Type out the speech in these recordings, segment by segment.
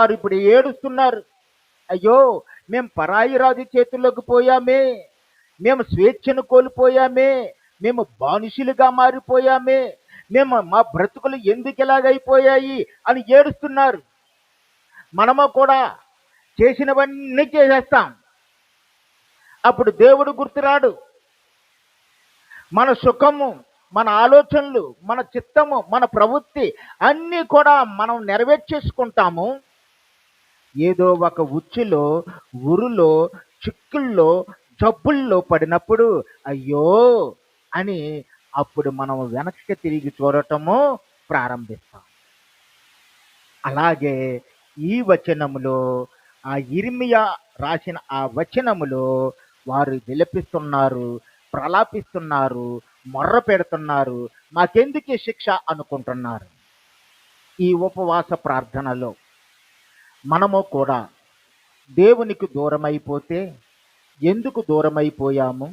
వారు ఇప్పుడు ఏడుస్తున్నారు. అయ్యో, మేము పరాయి రాజు చేతుల్లోకి పోయామే, మేము స్వేచ్ఛను కోల్పోయామే, మేము బానిసలుగా మారిపోయామే, మేము మా బ్రతుకులు ఎందుకు ఇలాగైపోయాయి అని ఏడుస్తున్నారు. మనము కూడా చేసినవన్నీ చేసేస్తాం. అప్పుడు దేవుడు గుర్తురాడు. మన సుఖము, మన ఆలోచనలు, మన చిత్తము, మన ప్రవృత్తి అన్నీ కూడా మనం నెరవేర్చేసుకుంటాము. ఏదో ఒక ఉచ్చులో, ఉరులో, చిక్కుల్లో, జబ్బుల్లో పడినప్పుడు అయ్యో అని అప్పుడు మనం వెనక్కి తిరిగి చూడటము ప్రారంభిస్తాం. అలాగే ఈ వచనములో, ఆ ఇర్మియా రాసిన ఆ వచనములో వారు విలపిస్తున్నారు, ప్రలాపిస్తున్నారు, మొర్ర పెడుతున్నారు. మాకెందుకు శిక్ష అనుకుంటున్నారు. ఈ ఉపవాస ప్రార్థనలో మనము కూడా దేవునికి దూరమైపోతే ఎందుకు దూరమైపోయాము,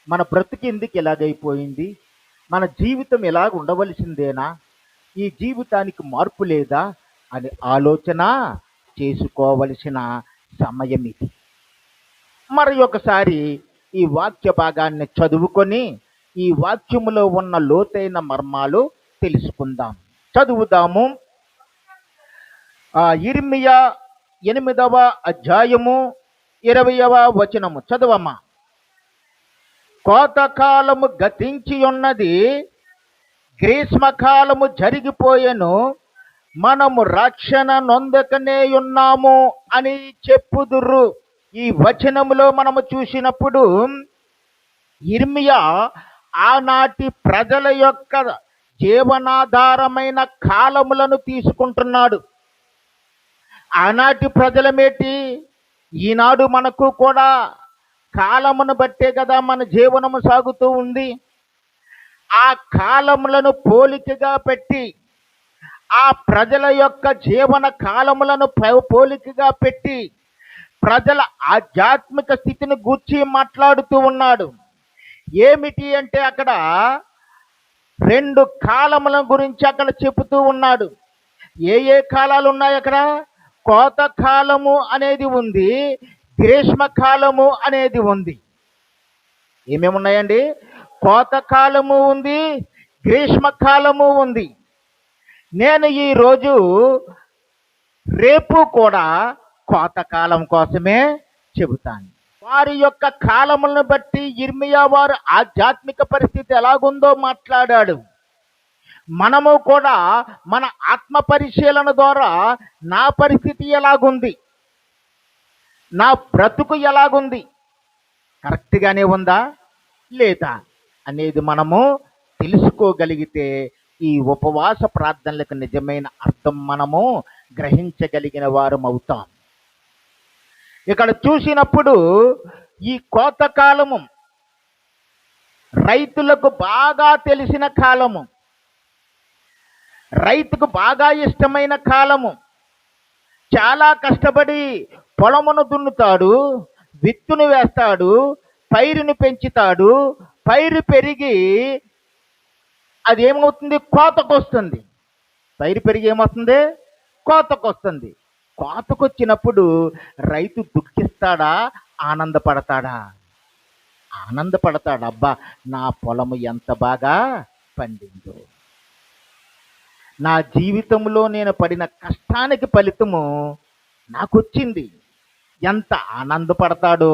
మన బ్రతుకు ఎందుకు ఇలాగైపోయింది, మన జీవితం ఇలాగ ఉండవలసిందేనా, ఈ జీవితానికి మార్పు లేదా అని ఆలోచన చేసుకోవలసిన సమయం ఇది. మరి ఒకసారి ఈ వాక్య భాగాన్ని చదువుకొని ఈ వాక్యములో ఉన్న లోతైన మర్మాలు తెలుసుకుందాం. చదువుదాము. ఇర్మియా 8వ అధ్యాయము 20వ వచనము చదవమ్మా. కోతకాలము గతించి ఉన్నది, గ్రీష్మకాలము జరిగిపోయెను, మనము రక్షణ నొందకనే ఉన్నాము అని చెప్పుదురు. ఈ వచనములో మనము చూసినప్పుడు ఇర్మియా ఆనాటి ప్రజల యొక్క జీవనాధారమైన కాలములను తీసుకుంటున్నాడు. ఆనాటి ప్రజలమేటి, ఈనాడు మనకు కూడా కాలమును బట్టే కదా మన జీవనము సాగుతూ ఉంది. ఆ కాలములను పోలికగా పెట్టి, ఆ ప్రజల యొక్క జీవన కాలములను పోలికగా పెట్టి ప్రజల ఆధ్యాత్మిక స్థితిని గూర్చి మాట్లాడుతూ ఉన్నాడు. ఏమిటి అంటే అక్కడ 2 కాలముల గురించి అక్కడ చెబుతూ ఉన్నాడు. ఏ కాలాలు ఉన్నాయి అక్కడ? కోత కాలము అనేది ఉంది, గ్రీష్మకాలము అనేది ఉంది. ఏమేమి ఉన్నాయండి? కోత కాలము ఉంది, గ్రీష్మకాలము ఉంది. నేను ఈరోజు రేపు కూడా కోతకాలం కోసమే చెబుతాను. వారి యొక్క కాలములను బట్టి ఇర్మియా వారు ఆధ్యాత్మిక పరిస్థితి ఎలాగుందో మాట్లాడాడు. మనము కూడా మన ఆత్మ పరిశీలన ద్వారా నా పరిస్థితి ఎలాగుంది, నా బ్రతుకు ఎలాగుంది, కరెక్ట్గానే ఉందా లేదా అనేది మనము తెలుసుకోగలిగితే ఈ ఉపవాస ప్రార్థనలకు నిజమైన అర్థం మనము గ్రహించగలిగిన వారం అవుతాం. ఇక్కడ చూసినప్పుడు ఈ కోతకాలము రైతులకు బాగా తెలిసిన కాలము, రైతుకు బాగా ఇష్టమైన కాలము. చాలా కష్టపడి పొలమును దున్నుతాడు, విత్తును వేస్తాడు, పైరుని పెంచుతాడు, పైరు పెరిగి అది ఏమవుతుంది? కోతకొస్తుంది. పైరు పెరిగి ఏమవుతుంది? కోతకొస్తుంది. కోతకొచ్చినప్పుడు రైతు దుఃఖిస్తాడా, ఆనందపడతాడా? ఆనందపడతాడు. అబ్బా, నా పొలము ఎంత బాగా పండిందో, నా జీవితంలో నేను పడిన కష్టానికి ఫలితము నాకొచ్చింది, ఎంత ఆనందపడతాడు.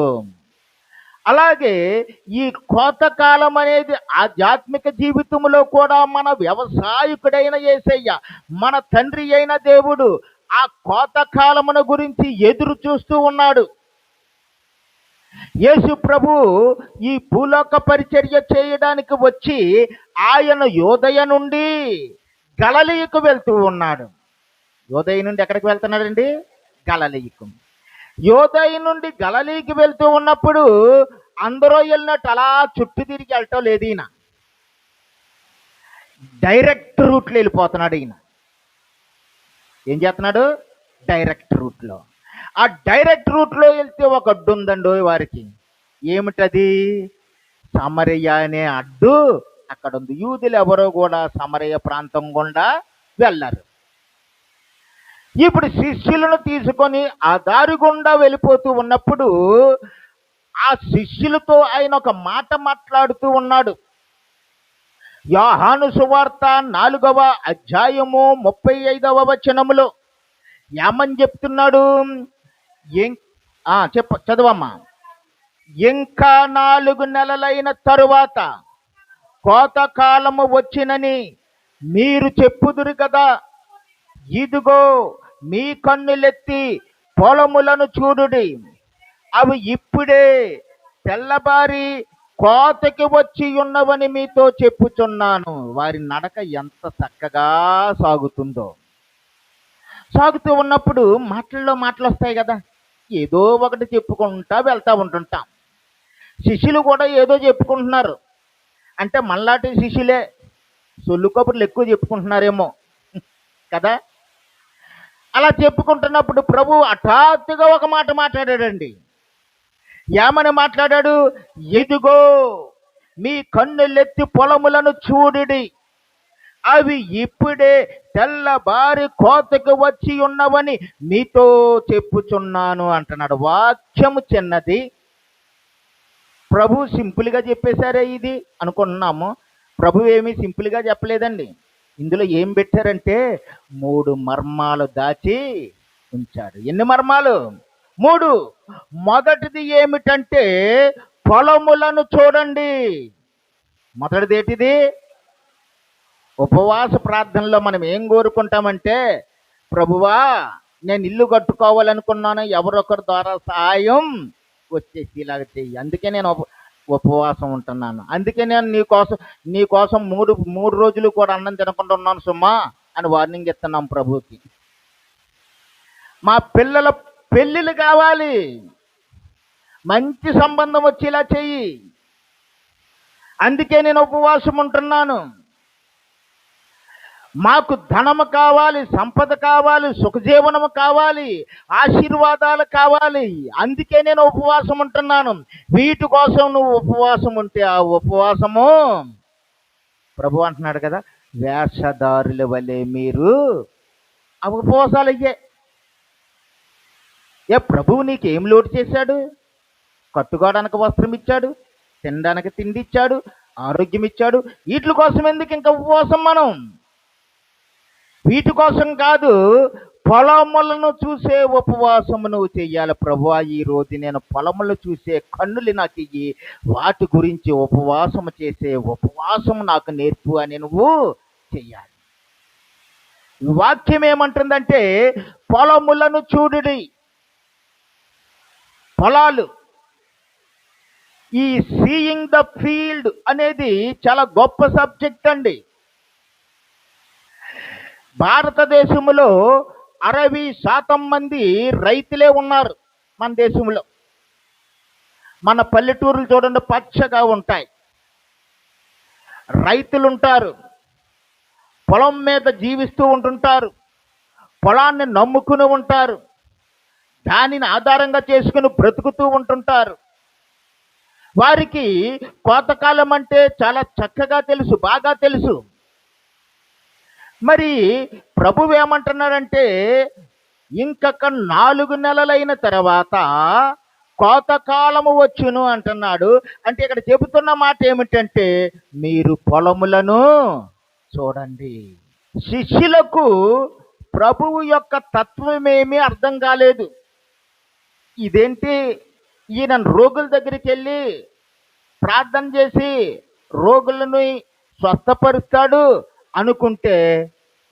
అలాగే ఈ కోతకాలం అనేది ఆధ్యాత్మిక జీవితంలో కూడా మన వ్యవసాయకుడైన యేసయ్య, మన తండ్రి అయిన దేవుడు ఆ కోతకాలమును గురించి ఎదురు చూస్తూ ఉన్నాడు. యేసు ప్రభు ఈ భూలోక పరిచర్య చేయడానికి వచ్చి ఆయన యోదయ నుండి గలిలయకు వెళ్తూ ఉన్నాడు. యోదయ నుండి ఎక్కడికి వెళ్తున్నాడండి? గలిలయకు. యోదయ నుండి గలిలయకి వెళ్తూ ఉన్నప్పుడు అందరూ వెళ్ళినట్టు అలా చుట్టూ తిరిగి వెళ్ళటం లేదు. ఈయన డైరెక్ట్ రూట్లో వెళ్ళిపోతున్నాడు. ఈయన ఏం చేస్తున్నాడు? డైరెక్ట్ రూట్లో. ఆ డైరెక్ట్ రూట్లో వెళ్తే ఒక అడ్డు ఉందండి వారికి. ఏమిటది? సమరయ అనే అడ్డు అక్కడ ఉంది. యూదులు ఎవరో కూడా సమరయ ప్రాంతం గుండా వెళ్ళరు. ఇప్పుడు శిష్యులను తీసుకొని ఆ దారి గుండా వెళ్ళిపోతూ ఉన్నప్పుడు ఆ శిష్యులతో ఆయన ఒక మాట మాట్లాడుతూ ఉన్నాడు. యోహాను సువార్త 4వ అధ్యాయము 35వ వచనములో ఏమని చెప్తున్నాడు? చదవమ్మా. ఇంకా 4 నెలలైన తరువాత కోతకాలము వచ్చినని మీరు చెప్పుదురు కదా. ఇదిగో మీ కన్నులెత్తి పొలములను చూడుడి, అవి ఇప్పుడే తెల్లబారి కోతకి వచ్చి ఉన్నవని మీతో చెప్పుచున్నాను. వారి నడక ఎంత చక్కగా సాగుతుందో. సాగుతూ ఉన్నప్పుడు మాటల్లో మాటలు వస్తాయి కదా, ఏదో ఒకటి చెప్పుకుంటా వెళ్తూ ఉంటుంటాం. శిష్యులు కూడా ఏదో చెప్పుకుంటున్నారు. అంటే మళ్ళాటి శిష్యులే సొల్లు కబుర్లు ఎక్కువ చెప్పుకుంటున్నారేమో కదా. అలా చెప్పుకుంటున్నప్పుడు ప్రభు హఠాత్తుగా ఒక మాట మాట్లాడాడండి. ఏమని మాట్లాడాడు? ఇదిగో మీ కన్నులెత్తి పొలములను చూడుడి, అవి ఇప్పుడే తెల్లబారి కోతకు వచ్చి ఉన్నవని మీతో చెప్పుచున్నాను అంటున్నాడు. వాక్యము చిన్నది, ప్రభు సింపుల్గా చెప్పేశారే ఇది అనుకుంటున్నాము. ప్రభు ఏమీ సింపుల్గా చెప్పలేదండి. ఇందులో ఏం పెట్టారంటే 3 మర్మాలు దాచి ఉంచాడు. ఎన్ని మర్మాలు? 3. మొదటిది ఏమిటంటే పొలములను చూడండి. మొదటిది ఏంటిది? ఉపవాస ప్రార్థనలో మనం ఏం కోరుకుంటామంటే, ప్రభువా నేను ఇల్లు కట్టుకోవాలనుకున్నాను, ఎవరొకరి ద్వారా సహాయం వచ్చేసి ఇలాగ చెయ్యి. అందుకే నేను ఉపవాసం ఉంటున్నాను. అందుకే నేను నీకోసం మూడు రోజులు కూడా అన్నం తినకుండా ఉన్నాను సుమ్మా అని వార్నింగ్ ఇస్తున్నాం ప్రభుకి. మా పిల్లల పెళ్ళిళ్ళు కావాలి, మంచి సంబంధం వచ్చేలా చెయ్యి, అందుకే నేను ఉపవాసం ఉంటున్నాను. మాకు ధనము కావాలి, సంపద కావాలి, సుఖజీవనము కావాలి, ఆశీర్వాదాలు కావాలి, అందుకే నేను ఉపవాసం ఉంటున్నాను. వీటి కోసం నువ్వు ఉపవాసం ఉంటే ఆ ఉపవాసము ప్రభు అంటున్నాడు కదా, వేషధారుల వలె మీరు ఆ ఉపవాసాలు అయ్యే. ప్రభువు నీకేం లోటు చేశాడు? కట్టుకోవడానికి వస్త్రం ఇచ్చాడు, తినడానికి తిండి ఇచ్చాడు, ఆరోగ్యం ఇచ్చాడు. వీటి కోసం ఎందుకు ఇంకా ఉపవాసం? మనం వీటి కోసం కాదు, పొలములను చూసే ఉపవాసము నువ్వు చెయ్యాలి. ప్రభువా ఈ రోజు నేను పొలములు చూసే కన్నులు నాకు ఇయ్యి, వాటి గురించి ఉపవాసము చేసే ఉపవాసము నాకు నేర్పు అని నువ్వు చెయ్యాలి. వాక్యం ఏమంటుందంటే పొలములను చూడుడి. పొలాలు, ఈ సీయింగ్ ద ఫీల్డ్ అనేది చాలా గొప్ప సబ్జెక్ట్ అండి. భారతదేశంలో 60% మంది రైతులే ఉన్నారు మన దేశంలో. మన పల్లెటూరులు చూడండి, పచ్చగా ఉంటాయి. రైతులు ఉంటారు, పొలం మీద జీవిస్తూ ఉంటుంటారు, పొలాన్ని నమ్ముకుని ఉంటారు, దానిని ఆధారంగా చేసుకుని బ్రతుకుతూ ఉంటుంటారు. వారికి కోతకాలం అంటే చాలా చక్కగా తెలుసు, బాగా తెలుసు. మరి ప్రభువు ఏమంటున్నాడంటే ఇంకొక 4 నెలలైన తర్వాత కోతకాలము వచ్చును అంటున్నాడు. అంటే ఇక్కడ చెబుతున్న మాట ఏమిటంటే మీరు పొలములను చూడండి. శిష్యులకు ప్రభువు యొక్క తత్వమేమీ అర్థం కాలేదు. ఇదేంటి, ఈయన రోగుల దగ్గరికి వెళ్ళి ప్రార్థన చేసి రోగులను స్వస్థపరుస్తాడు అనుకుంటే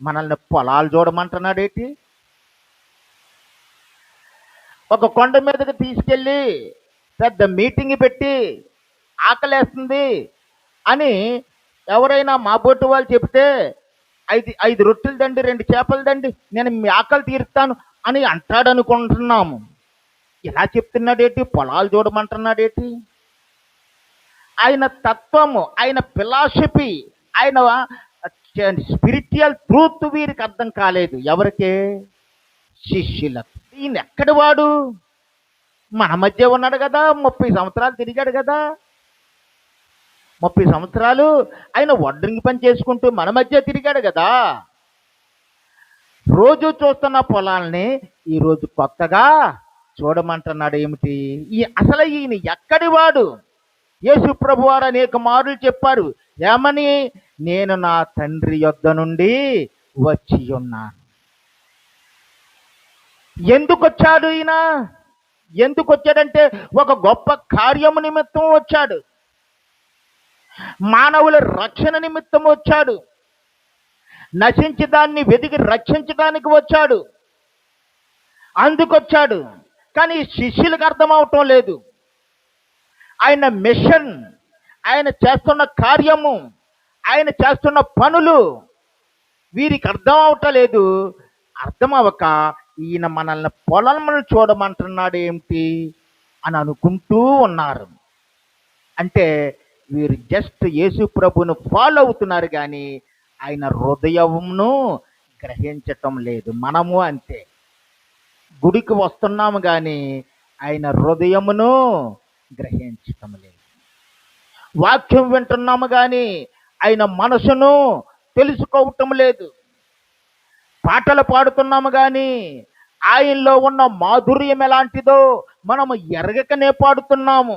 మనల్ని పొలాలు చూడమంటున్నాడు ఏంటి? ఒక కొండ మీదకి తీసుకెళ్ళి పెద్ద మీటింగ్ పెట్టి ఆకలేస్తుంది అని ఎవరైనా మా బొట్టు వాళ్ళు చెప్తే 5 రొట్టెలు దండి, 2 చేపలు దండి, నేను మీ ఆకలి తీరుస్తాను అని అంటాడు అనుకుంటున్నాము. ఇలా చెప్తున్నాడేంటి? పొలాలు చూడమంటున్నాడేంటి? ఆయన తత్వము, ఆయన ఫిలాసఫీ, ఆయన స్పిరిచువల్ ట్రూత్ వీరికి అర్థం కాలేదు. ఎవరికే? శిష్యులకు. ఈయన ఎక్కడి వాడు? మన మధ్య ఉన్నాడు కదా, 30 సంవత్సరాలు తిరిగాడు కదా. 30 సంవత్సరాలు ఆయన వడ్రింగి పని చేసుకుంటూ మన మధ్య తిరిగాడు కదా. రోజు చూస్తున్న పొలాల్ని ఈరోజు కొత్తగా చూడమంటున్నాడు. ఏమిటి అసలు ఈయన ఎక్కడి వాడు? యేసు ప్రభు వారు అనేక మార్లు చెప్పారు. ఏమని? నేను నా తండ్రి యొద్ద నుండి వచ్చి ఉన్నాను. ఎందుకు వచ్చాడు ఈయన? ఎందుకు వచ్చాడంటే ఒక గొప్ప కార్యము నిమిత్తం వచ్చాడు. మానవుల రక్షణ నిమిత్తం వచ్చాడు. నశించి దాన్ని వెతికి రక్షించడానికి వచ్చాడు. అందుకొచ్చాడు. కానీ శిష్యులకు అర్థం అవటం లేదు. ఆయన మిషన్, ఆయన చేస్తున్న కార్యము, ఆయన చేస్తున్న పనులు వీరికి అర్థం అవటలేదు. అర్థం అవ్వక ఈయన మనల్ని పొలమును చూడమంటున్నాడు ఏమిటి అని అనుకుంటూ ఉన్నారు. అంటే వీరు జస్ట్ యేసు ప్రభును ఫాలో అవుతున్నారు, కానీ ఆయన హృదయమును గ్రహించటం లేదు. మనము అంతే, గుడికి వస్తున్నాము కానీ ఆయన హృదయమును గ్రహించటం లేదు. వాక్యం వింటున్నాము కానీ ఆయన మనసును తెలుసుకోవటం లేదు. పాటలు పాడుతున్నాము కానీ ఆయనలో ఉన్న మాధుర్యం ఎలాంటిదో మనము ఎరగకనే పాడుతున్నాము.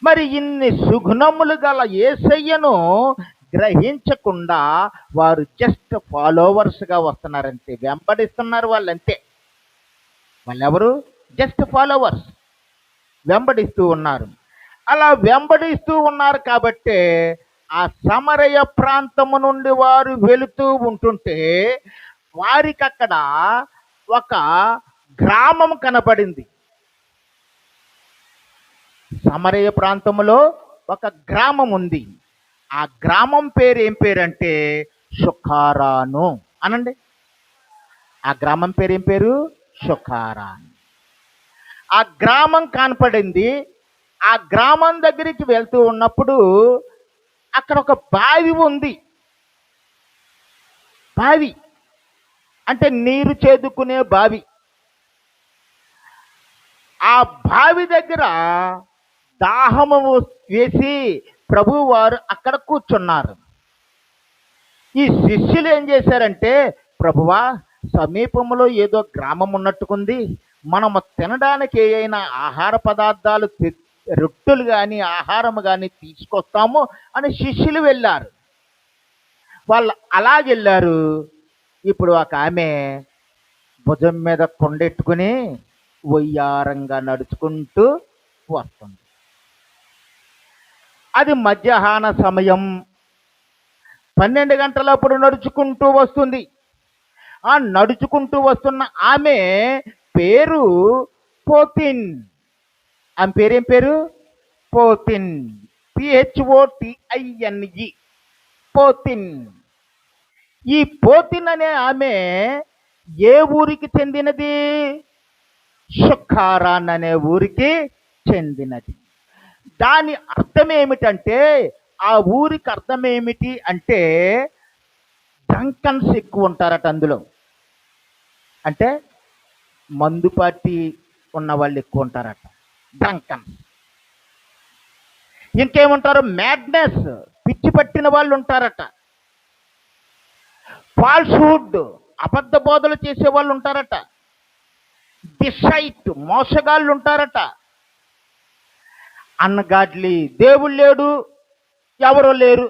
మరి ఇన్ని సుగుణములు గల యేసయ్యను గ్రహించకుండా వారు జస్ట్ ఫాలోవర్స్గా వస్తున్నారంతే, వెంబడిస్తున్నారు వాళ్ళంతే. వాళ్ళెవరు? జస్ట్ ఫాలోవర్స్, వెంబడిస్తూ ఉన్నారు. అలా వెంబడిస్తూ ఉన్నారు కాబట్టే ఆ సమరయ ప్రాంతము నుండి వారు వెళుతూ ఉంటుంటే వారికి అక్కడ ఒక గ్రామం కనపడింది. సమరయ ప్రాంతంలో ఒక గ్రామం ఉంది. ఆ గ్రామం పేరు ఏం పేరంటే షుఖారాను అనండి. ఆ గ్రామం పేరు ఏం పేరు? షుఖారాను. ఆ గ్రామం కనపడింది. ఆ గ్రామం దగ్గరికి వెళ్తూ ఉన్నప్పుడు అక్కడ ఒక బావి ఉంది. బావి అంటే నీరు చేదుకునే బావి. ఆ బావి దగ్గర దాహము వేసి ప్రభువు వారు అక్కడ కూర్చున్నారు. ఈ శిష్యులు ఏం చేశారంటే, ప్రభువా, సమీపంలో ఏదో గ్రామం ఉన్నట్టుకుంది, మనము తినడానికి ఏదైనా ఆహార పదార్థాలు, రొట్టెలు కానీ ఆహారం కానీ తీసుకొస్తాము అని శిష్యులు వెళ్ళారు. వాళ్ళు అలాగెళ్ళారు. ఇప్పుడు ఒక ఆమె భుజం మీద కొండెట్టుకుని వయ్యారంగా నడుచుకుంటూ వస్తుంది. అది మధ్యాహ్న సమయం, 12 గంటలప్పుడు నడుచుకుంటూ వస్తుంది. ఆ నడుచుకుంటూ వస్తున్న ఆమె పేరు పోతిన్. ఆమె పేరేం పేరు? పోతిన్. PHOTINE, పోతిన్. ఈ పోతిన్ అనే ఆమె ఏ ఊరికి చెందినది? షుఖారాన్ అనే ఊరికి చెందినది. దాని అర్థం ఏమిటంటే, ఆ ఊరికి అర్థం ఏమిటి అంటే డ్రంకన్స్ ఎక్కువ ఉంటారట అందులో. అంటే మందు పార్టీ ఉన్న వాళ్ళు ఎక్కువ ఉంటారట, డ్రంకన్స్. ఇంకేముంటారు? మ్యాడ్నెస్, పిచ్చి పట్టిన వాళ్ళు ఉంటారట. ఫాల్స్హుడ్, అబద్ధ బోధలు చేసే వాళ్ళు ఉంటారట. డిసైట్, మోసగాళ్ళు ఉంటారట. అన్గాడ్లీ, దేవుడు లేడు, ఎవరో లేరు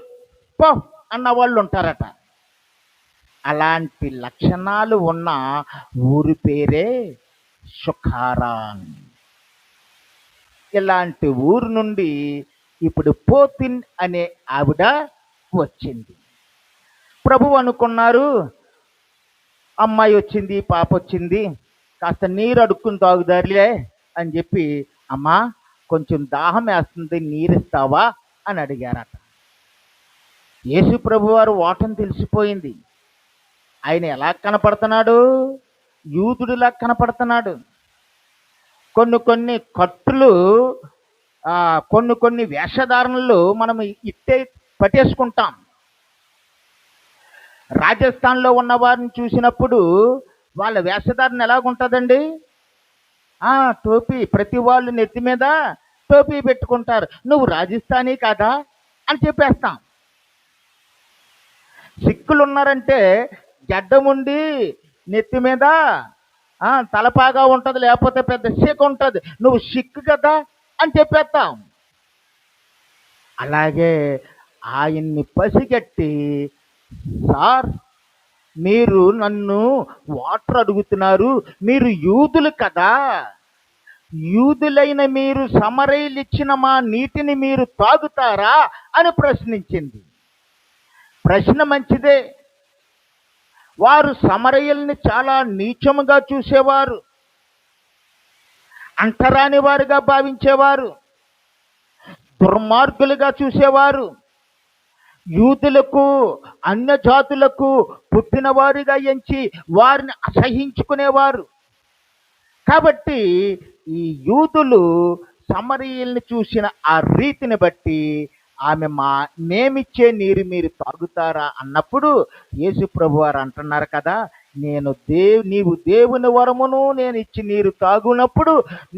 పో అన్న వాళ్ళు ఉంటారట. అలాంటి లక్షణాలు ఉన్న ఊరి పేరే షుఖారాన్. ఇలాంటి ఊరు నుండి ఇప్పుడు పోతిన్ అనే ఆవిడ వచ్చింది. ప్రభు అనుకున్నారు, అమ్మాయి వచ్చింది, పాప వచ్చింది, కాస్త నీరు అడుక్కుని తాగుదారులే అని చెప్పి, అమ్మా కొంచెం దాహం వేస్తుంది, నీరిస్తావా అని అడిగారట. యేసు ప్రభు వారు ఓటం తెలిసిపోయింది. ఆయన ఎలా కనపడుతున్నాడు? యూదుడిలా కనపడుతున్నాడు. కొన్ని కట్టులు, కొన్ని వేషధారణలు మనం ఇట్టే పట్టేసుకుంటాం. రాజస్థాన్లో ఉన్న వారిని చూసినప్పుడు వాళ్ళ వేషధారణ ఎలాగుంటుందండి? టోపీ, ప్రతి వాళ్ళు నెత్తి మీద టోపీ పెట్టుకుంటారు. నువ్వు రాజస్థానీ కాదా అని చెప్పేస్తాం. సిక్కులు ఉన్నారంటే గడ్డముండి నెత్తి మీద తలపాగా ఉంటుంది, లేకపోతే పెద్ద సిక్ ఉంటుంది, నువ్వు సిక్కు కదా అని చెప్పేస్తాం. అలాగే ఆయన్ని పసిగట్టి, సార్ మీరు నన్ను వాటర్ అడుగుతున్నారు, మీరు యూదులు కదా, యూదులైన మీరు సమరయులు ఇచ్చిన మా నీటిని మీరు తాగుతారా అని ప్రశ్నించింది. ప్రశ్న మంచిదే. వారు సమరయుల్ని చాలా నీచముగా చూసేవారు, అంటరాని వారుగా భావించేవారు, దుర్మార్గులుగా చూసేవారు, యూదులకు అన్య జాతులకు పుట్టినవారుగా ఎంచి వారిని అసహించుకునేవారు. కాబట్టి ఈ యూదులు సమరయుల్ని చూసిన ఆ రీతిని బట్టి ఆమె మేమిచ్చే నీరు మీరు తాగుతారా అన్నప్పుడు యేసు ప్రభు వారు అంటున్నారు కదా, నీవు దేవుని వరమును నేను ఇచ్చి నీరు తాగునప్పుడు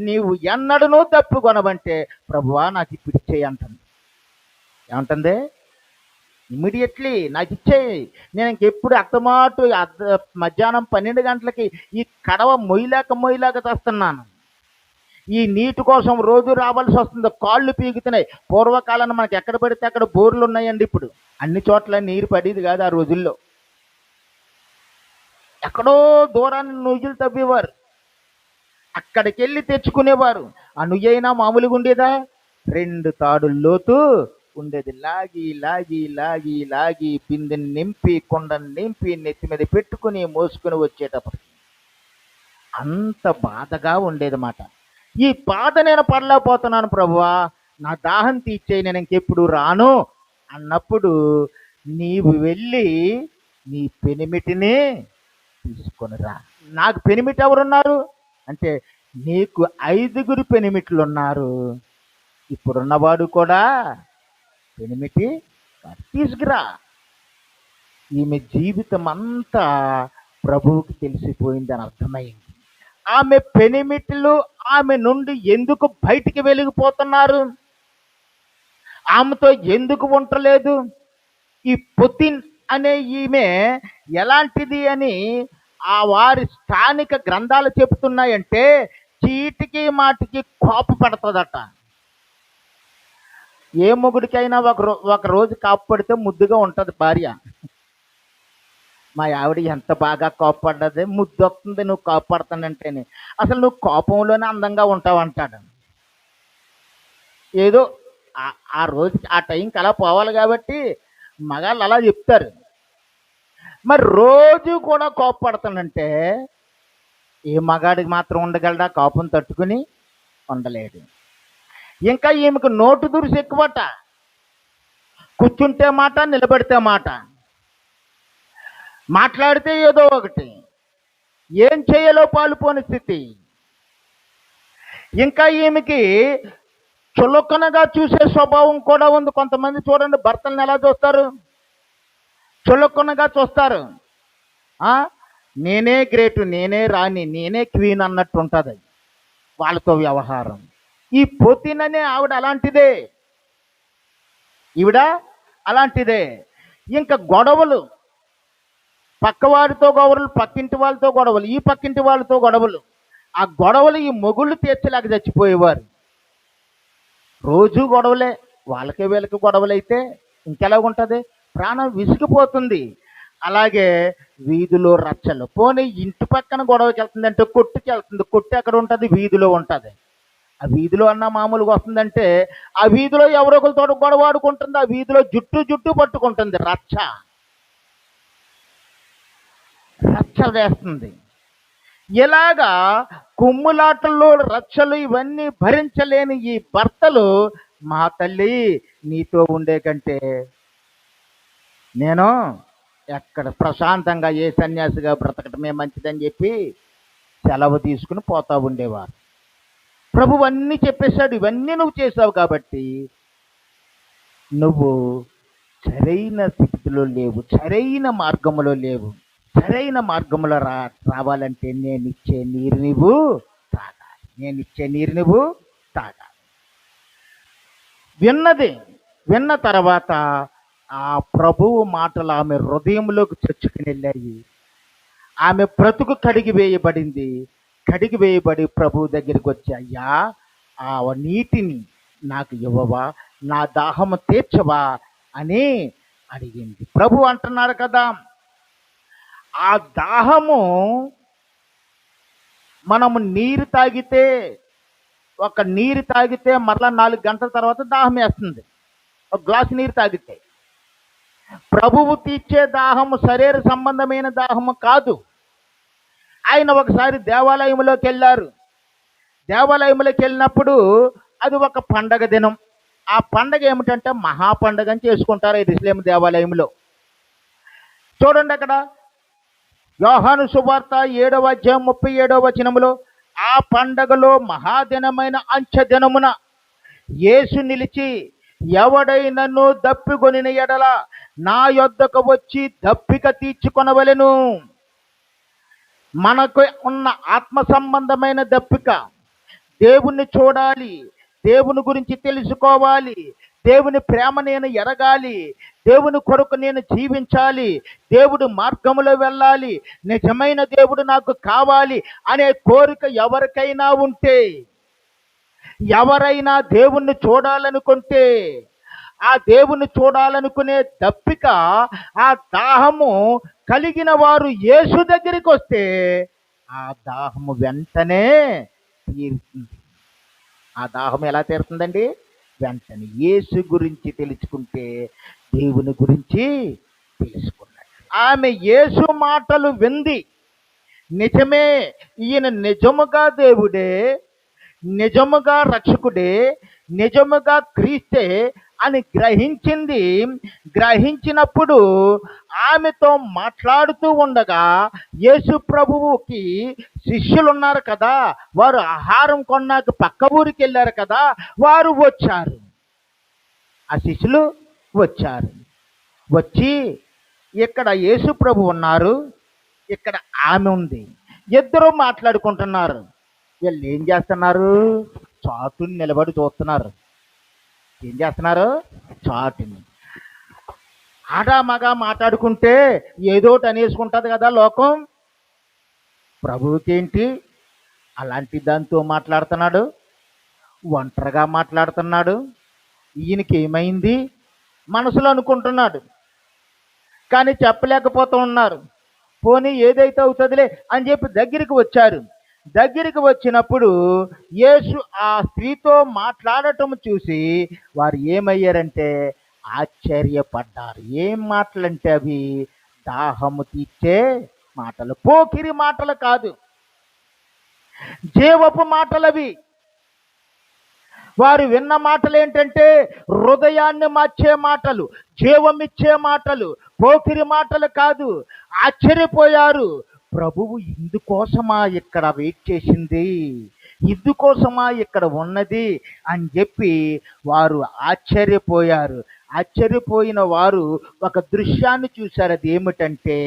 నీవు ఎన్నడనూ తప్పుకొనవంటే ప్రభువా నాకు ఇప్పుడు ఇచ్చేయి అంటుంది. ఏమంటుంది? ఇమ్మీడియట్లీ నాకు ఇచ్చేయి, నేను ఇంకెప్పుడు అత్తమాటు మధ్యాహ్నం 12 గంటలకి ఈ కడవ మొయ్యలేక తెస్తున్నాను. ఈ నీటి కోసం రోజు రావాల్సి వస్తుంది, కాళ్ళు పీగుతున్నాయి. పూర్వకాలం మనకి ఎక్కడ పడితే అక్కడ బోర్లు ఉన్నాయండి. ఇప్పుడు అన్ని చోట్ల నీరు పడేది కాదు. ఆ రోజుల్లో ఎక్కడో దూరాన్ని నుయ్యలు తవ్వేవారు, అక్కడికి వెళ్ళి తెచ్చుకునేవారు. ఆ నుయ్యైనా మామూలుగా ఉండేదా? 2 తాడుల లోతు ఉండేది. లాగి లాగి లాగి లాగి బిందెని నింపి కుండని నింపి నెత్తి మీద పెట్టుకుని మోసుకుని వచ్చేటప్పటికి అంత బాధగా ఉండేదన్నమాట. ఈ బాధ నేను పడలేకపోతున్నాను ప్రభువా, నా దాహం తీర్చేయి, నేను ఇంకెప్పుడు రాను అన్నప్పుడు నీవు వెళ్ళి నీ పెనిమిటిని తీసుకొని రా. నాకు పెనిమిటి ఎవరున్నారు అంటే, నీకు 5 పెనిమిట్లు ఉన్నారు, ఇప్పుడున్నవాడు కూడా పెనిమిటి తీసుకురా. ఈమె జీవితం అంతా ప్రభువుకి తెలిసిపోయిందని అర్థమైంది. ఆమె పెనిమిట్లు ఆమె నుండి ఎందుకు బయటికి వెలిగిపోతున్నారు, ఆమెతో ఎందుకు ఉండలేదు? ఈ పొతిన్ అనే ఈమె ఎలాంటిది అని ఆ వారి స్థానిక గ్రంథాలు చెబుతున్నాయంటే, చీటికి మాటికి కోప పడుతుందట. ఏ మొగుడికైనా ఒక రోజు కాపు పడితే ముద్దుగా ఉంటుంది భార్య. మా ఆవిడ ఎంత బాగా కోపపడ్డది, ముద్దు వస్తుంది నువ్వు కోపపడతానంటేనే, అసలు నువ్వు కోపంలోనే అందంగా ఉంటావు అంటాడు. ఏదో ఆ రోజుకి ఆ టైంకి అలా పోవాలి కాబట్టి మగాళ్ళు అలా చెప్తారు. మరి రోజు కూడా కోపపడతానంటే ఏ మగాడికి మాత్రం ఉండగలడా? కోపం తట్టుకుని ఉండలేడు. ఇంకా ఈమెకు నోటు దురుసు ఎక్కువట. కూర్చుంటే మాట, నిలబడితే మాట, మాట్లాడితే ఏదో ఒకటి, ఏం చేయాలో పాలుపోని స్థితి. ఇంకా ఈమెకి చులకనగా చూసే స్వభావం కూడా ఉంది. కొంతమంది చూడండి, భర్తలను ఎలా చూస్తారు? చులకనగా చూస్తారు. నేనే గ్రేటు, నేనే రాణి, నేనే క్వీన్ అన్నట్టు ఉంటుంది వాళ్ళతో వ్యవహారం. ఈ పొతిననే ఆవిడ అలాంటిదే, అలాంటిదే. ఇంకా గొడవలు, పక్కవారితో గొడవలు, పక్కింటి వాళ్ళతో గొడవలు, ఈ పక్కింటి వాళ్ళతో గొడవలు. ఆ గొడవలు ఈ మొగుళ్ళు తీర్చలేక చచ్చిపోయేవారు. రోజు గొడవలే, వాళ్ళకి వీళ్ళకి గొడవలైతే ఇంకెలాగుంటుంది? ప్రాణం విసిగిపోతుంది. అలాగే వీధిలో రచ్చలు. పోనీ ఇంటి పక్కన గొడవకి వెళ్తుందంటే కొట్టుకి వెళ్తుంది, కొట్టు ఎక్కడ ఉంటుంది? వీధిలో ఉంటుంది. ఆ వీధిలో అన్న మామూలుగా వస్తుందంటే ఆ వీధిలో ఎవరో ఒకరితో గొడవ ఆడుకుంటుంది, ఆ వీధిలో జుట్టు పట్టుకుంటుంది, రచ్చ వేస్తుంది. ఇలాగా కుమ్ములాటల్లో రచ్చలు ఇవన్నీ భరించలేని ఈ భర్తలు, మా తల్లి నీతో ఉండే కంటే నేను ఎక్కడ ప్రశాంతంగా ఏ సన్యాసిగా బ్రతకటమే మంచిదని చెప్పి సెలవు తీసుకుని పోతా ఉండేవారు. ప్రభువు అన్నీ చెప్పేశాడు, ఇవన్నీ నువ్వు చేసావు కాబట్టి నువ్వు సరైన స్థితిలో లేవు, సరైన మార్గంలో లేవు. సరైన మార్గంలో రావాలంటే నేనిచ్చే నీరు నువ్వు తాగాలి. విన్న తర్వాత ఆ ప్రభువు మాటలు ఆమె హృదయంలోకి చొచ్చుకుని వెళ్ళాయి. ఆమె బ్రతుకు కడిగి వేయబడింది. కడిగి వేయబడి ప్రభు దగ్గరికి వచ్చి, అయ్యా ఆ నీటిని నాకు ఇవ్వవా, నా దాహము తీర్చవా అని అడిగింది. ప్రభు అంటున్నాడు కదా, ఆ దాహము మనము నీరు తాగితే, ఒక నీరు తాగితే మరలా 4 గంటల తర్వాత దాహం వేస్తుంది. ఒక గ్లాసు నీరు తాగితే ప్రభువు తీర్చే దాహము శరీర సంబంధమైన దాహము కాదు. ఆయన ఒకసారి దేవాలయంలోకి వెళ్ళారు. దేవాలయంలోకి వెళ్ళినప్పుడు అది ఒక పండగ దినం. ఆ పండగ ఏమిటంటే మహాపండగ అని చేసుకుంటారు యెరూషలేము దేవాలయంలో. చూడండి అక్కడ యోహాను సువార్త 7వ అధ్యాయం 37వ వచనములో, ఆ పండగలో మహాదినమైన అంచె దినమున యేసు నిలిచి, ఎవడైనను దప్పికొనిన ఎడల నా యొద్దకు వచ్చి దప్పిక తీర్చుకొనవలెను. మనకు ఉన్న ఆత్మ సంబంధమైన దప్పిక, దేవుణ్ణి చూడాలి, దేవుని గురించి తెలుసుకోవాలి, దేవుని ప్రేమ నేను ఎరగాలి, దేవుని కొరకు నేను జీవించాలి, దేవుడు మార్గములో వెళ్ళాలి, నిజమైన దేవుడు నాకు కావాలి అనే కోరిక ఎవరికైనా ఉంటే, ఎవరైనా దేవుణ్ణి చూడాలనుకుంటే, ఆ దేవుణ్ణి చూడాలనుకునే దప్పిక, ఆ దాహము కలిగిన వారు యేసు దగ్గరికి వస్తే ఆ దాహము వెంటనే తీరుతుంది. ఆ దాహం ఎలా తీరుతుందండి? వెంటనే యేసు గురించి తెలుసుకుంటే దేవుని గురించి తెలుసుకున్నాడు. ఆమె యేసు మాటలు వింది. నిజమే, ఈయన నిజముగా దేవుడే, నిజముగా రక్షకుడే, నిజముగా క్రీస్తే అని గ్రహించింది. గ్రహించినప్పుడు ఆమెతో మాట్లాడుతూ ఉండగా యేసు ప్రభువుకి శిష్యులు ఉన్నారు కదా, వారు ఆహారం కొన్నాక పక్క ఊరికి వెళ్ళారు కదా, వారు వచ్చారు. ఆ శిష్యులు వచ్చారు. వచ్చి ఇక్కడ యేసు ప్రభు ఉన్నారు, ఇక్కడ ఆమె ఉంది, ఇద్దరు మాట్లాడుకుంటున్నారు. వీళ్ళు ఏం చేస్తున్నారు? చాటుని నిలబడి చూస్తున్నారు. ఏం చేస్తున్నారు? చాటుని. ఆడామగా మాట్లాడుకుంటే ఏదోటి అనేసుకుంటుంది కదా లోకం. ప్రభువుకేంటి అలాంటి దాంతో మాట్లాడుతున్నాడు? ఒంటరిగా మాట్లాడుతున్నాడు. ఈయనకి ఏమైంది మనసులో అనుకుంటున్నాడు, కానీ చెప్పలేకపోతూ ఉన్నారు. పోనీ ఏదైతే అవుతుందిలే అని చెప్పి దగ్గరికి వచ్చారు. దగ్గరికి వచ్చినప్పుడు యేసు ఆ స్త్రీతో మాట్లాడటం చూసి వారు ఏమయ్యారంటే ఆశ్చర్యపడ్డారు. ఏం మాటలంటే అవి దాహము తీర్చే మాటలు, పోకిరి మాటలు కాదు, జీవపు మాటలవి. వారు విన్న మాటలు ఏంటంటే హృదయాన్ని మార్చే మాటలు, జీవమిచ్చే మాటలు, పోకిరి మాటలు కాదు. ఆశ్చర్యపోయారు. ప్రభువు ఇందుకోసమా ఇక్కడ వెయిట్ చేసింది, ఇందుకోసమా ఇక్కడ ఉన్నది అని చెప్పి వారు ఆశ్చర్యపోయారు. ఆశ్చర్యపోయిన వారు ఒక దృశ్యాన్ని చూశారు. అది ఏమిటంటే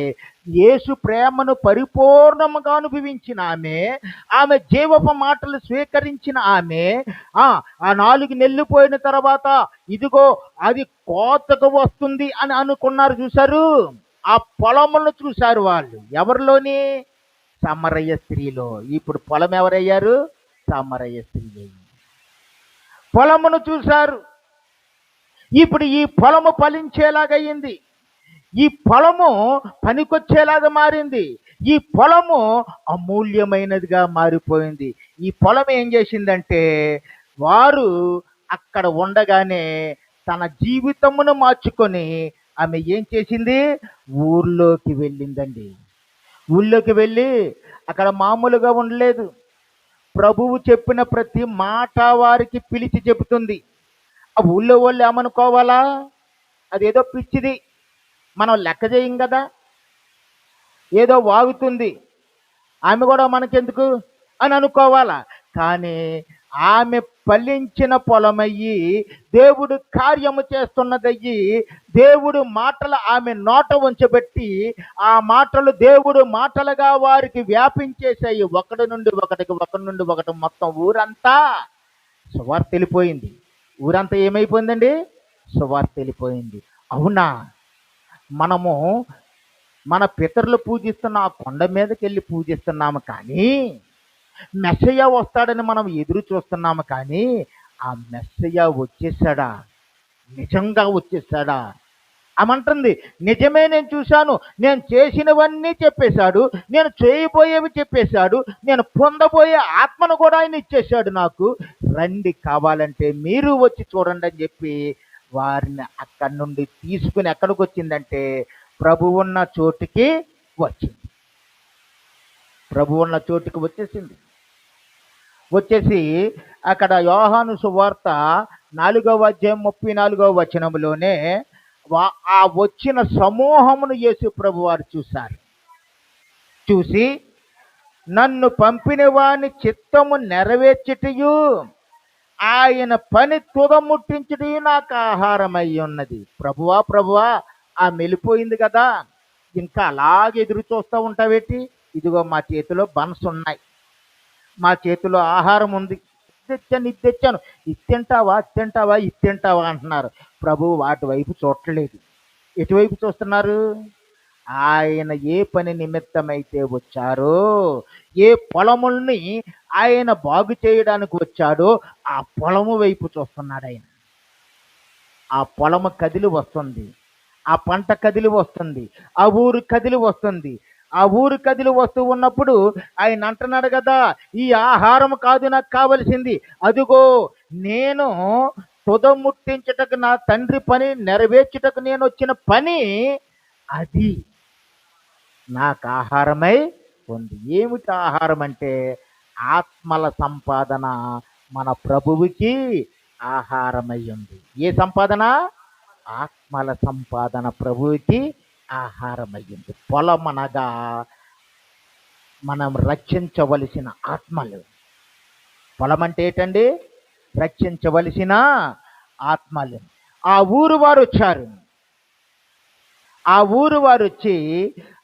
యేసు ప్రేమను పరిపూర్ణముగా అనుభవించిన ఆమె, ఆమె జీవపు మాటలు స్వీకరించిన ఆమె, ఆ 4 నెలలు పోయిన తర్వాత ఇదిగో అది కోతకు వస్తుంది అని అనుకున్నారు. చూశారు, ఆ పొలములను చూశారు వాళ్ళు. ఎవరిలోని? సమరయ స్త్రీలో. ఇప్పుడు పొలం ఎవరయ్యారు? సమరయ స్త్రీ అయ్యింది. పొలమును చూశారు. ఇప్పుడు ఈ పొలము ఫలించేలాగయ్యింది, ఈ పొలము పనికొచ్చేలాగా మారింది, ఈ పొలము అమూల్యమైనదిగా మారిపోయింది. ఈ పొలం ఏం చేసిందంటే వారు అక్కడ ఉండగానే తన జీవితమును మార్చుకొని ఆమె ఏం చేసింది? ఊర్లోకి వెళ్ళిందండి. ఊళ్ళోకి వెళ్ళి అక్కడ మామూలుగా ఉండలేదు. ప్రభువు చెప్పిన ప్రతి మాట వారికి పిలిచి చెబుతుంది. ఆ ఊళ్ళో వాళ్ళు ఏమనుకోవాలా? అదేదో పిచ్చిది, మనం లెక్క చేయం కదా, ఏదో వాగుతుంది, ఆమె కూడా మనకెందుకు అని అనుకోవాలా. కానీ ఆమె ఫలించిన పొలమయ్యి, దేవుడు కార్యము చేస్తున్నదయ్యి, దేవుడు మాటలు ఆమె నోట ఉంచబెట్టి ఆ మాటలు దేవుడు మాటలుగా వారికి వ్యాపించేసాయి. ఒకటి నుండి ఒకటి మొత్తం ఊరంతా సువార్త వెళ్ళిపోయింది. ఊరంతా ఏమైపోయిందండి? సువార్త వెళ్ళిపోయింది. అవునా? మనము మన పితరులు పూజిస్తున్న ఆ కొండ మీదకి వెళ్ళి పూజిస్తున్నాము కానీ మెస్సయ్య వస్తాడని మనం ఎదురు చూస్తున్నాము కానీ ఆ మెస్సయ్య వచ్చేసాడా? నిజంగా వచ్చేసాడా? అమంటుంది నిజమే, నేను చూశాను, నేను చేసినవన్నీ చెప్పేశాడు, నేను చేయబోయేవి చెప్పేశాడు, నేను పొందబోయే ఆత్మను కూడా ఆయన ఇచ్చేశాడు నాకు. రండి, కావాలంటే మీరు వచ్చి చూడండి అని చెప్పి వారిని అక్కడి నుండి తీసుకుని ఎక్కడికి వచ్చిందంటే ప్రభు ఉన్న చోటుకి వచ్చింది. ప్రభు ఉన్న చోటుకి వచ్చేసింది. వచ్చేసి అక్కడ యోహాను సువార్త 4వ అధ్యాయం 34వ వచనంలోనే ఆ వచ్చిన సమూహమును యేసు ప్రభు వారు చూశారు. చూసి నన్ను పంపిన వాని చిత్తము నెరవేర్చుటయు ఆయన పని తుదముట్టించుటయు నాకు ఆహారం అయి ఉన్నది. ప్రభువా ప్రభువా, ఆ మెలిపోయింది కదా, ఇంకా అలాగే ఎదురు చూస్తూ ఉంటావేటి? ఇదిగో మా చేతిలో బన్స్ ఉన్నాయి, మా చేతిలో ఆహారం ఉంది, ఇది తెచ్చాను, ఇది తింటావా, తింటావా, ఇది తింటావా అంటున్నారు. ప్రభువు వాటి వైపు చూడట్లేదు. ఎటువైపు చూస్తున్నారు? ఆయన ఏ పని నిమిత్తమైతే వచ్చారో, ఏ పొలముల్ని ఆయన బాగు చేయడానికి వచ్చాడో ఆ పొలము వైపు చూస్తున్నాడు ఆయన. ఆ పొలము కదిలి వస్తుంది, ఆ పంట కదిలి వస్తుంది, ఆ ఊరు కదిలి వస్తుంది. ఆ ఊరు కదిలి వస్తూ ఉన్నప్పుడు ఆయన అంటున్నాడు కదా, ఈ ఆహారం కాదు నాకు కావలసింది, అదిగో నేను తుదముట్టించుటకు నా తండ్రి పని నెరవేర్చుటకు నేను వచ్చిన పని అది నాకు ఆహారమై ఉంది. ఏమిటి ఆహారం అంటే ఆత్మల సంపాదన మన ప్రభువుకి ఆహారమై ఉంది. ఏ సంపాదన? ఆత్మల సంపాదన ప్రభువుకి ఆహారమయ్యింది. పొలం అనగా మనం రక్షించవలసిన ఆత్మలు. పొలం అంటే ఏంటండి? రక్షించవలసిన ఆత్మలు. ఆ ఊరు వారు వచ్చారు. ఆ ఊరు వారు వచ్చి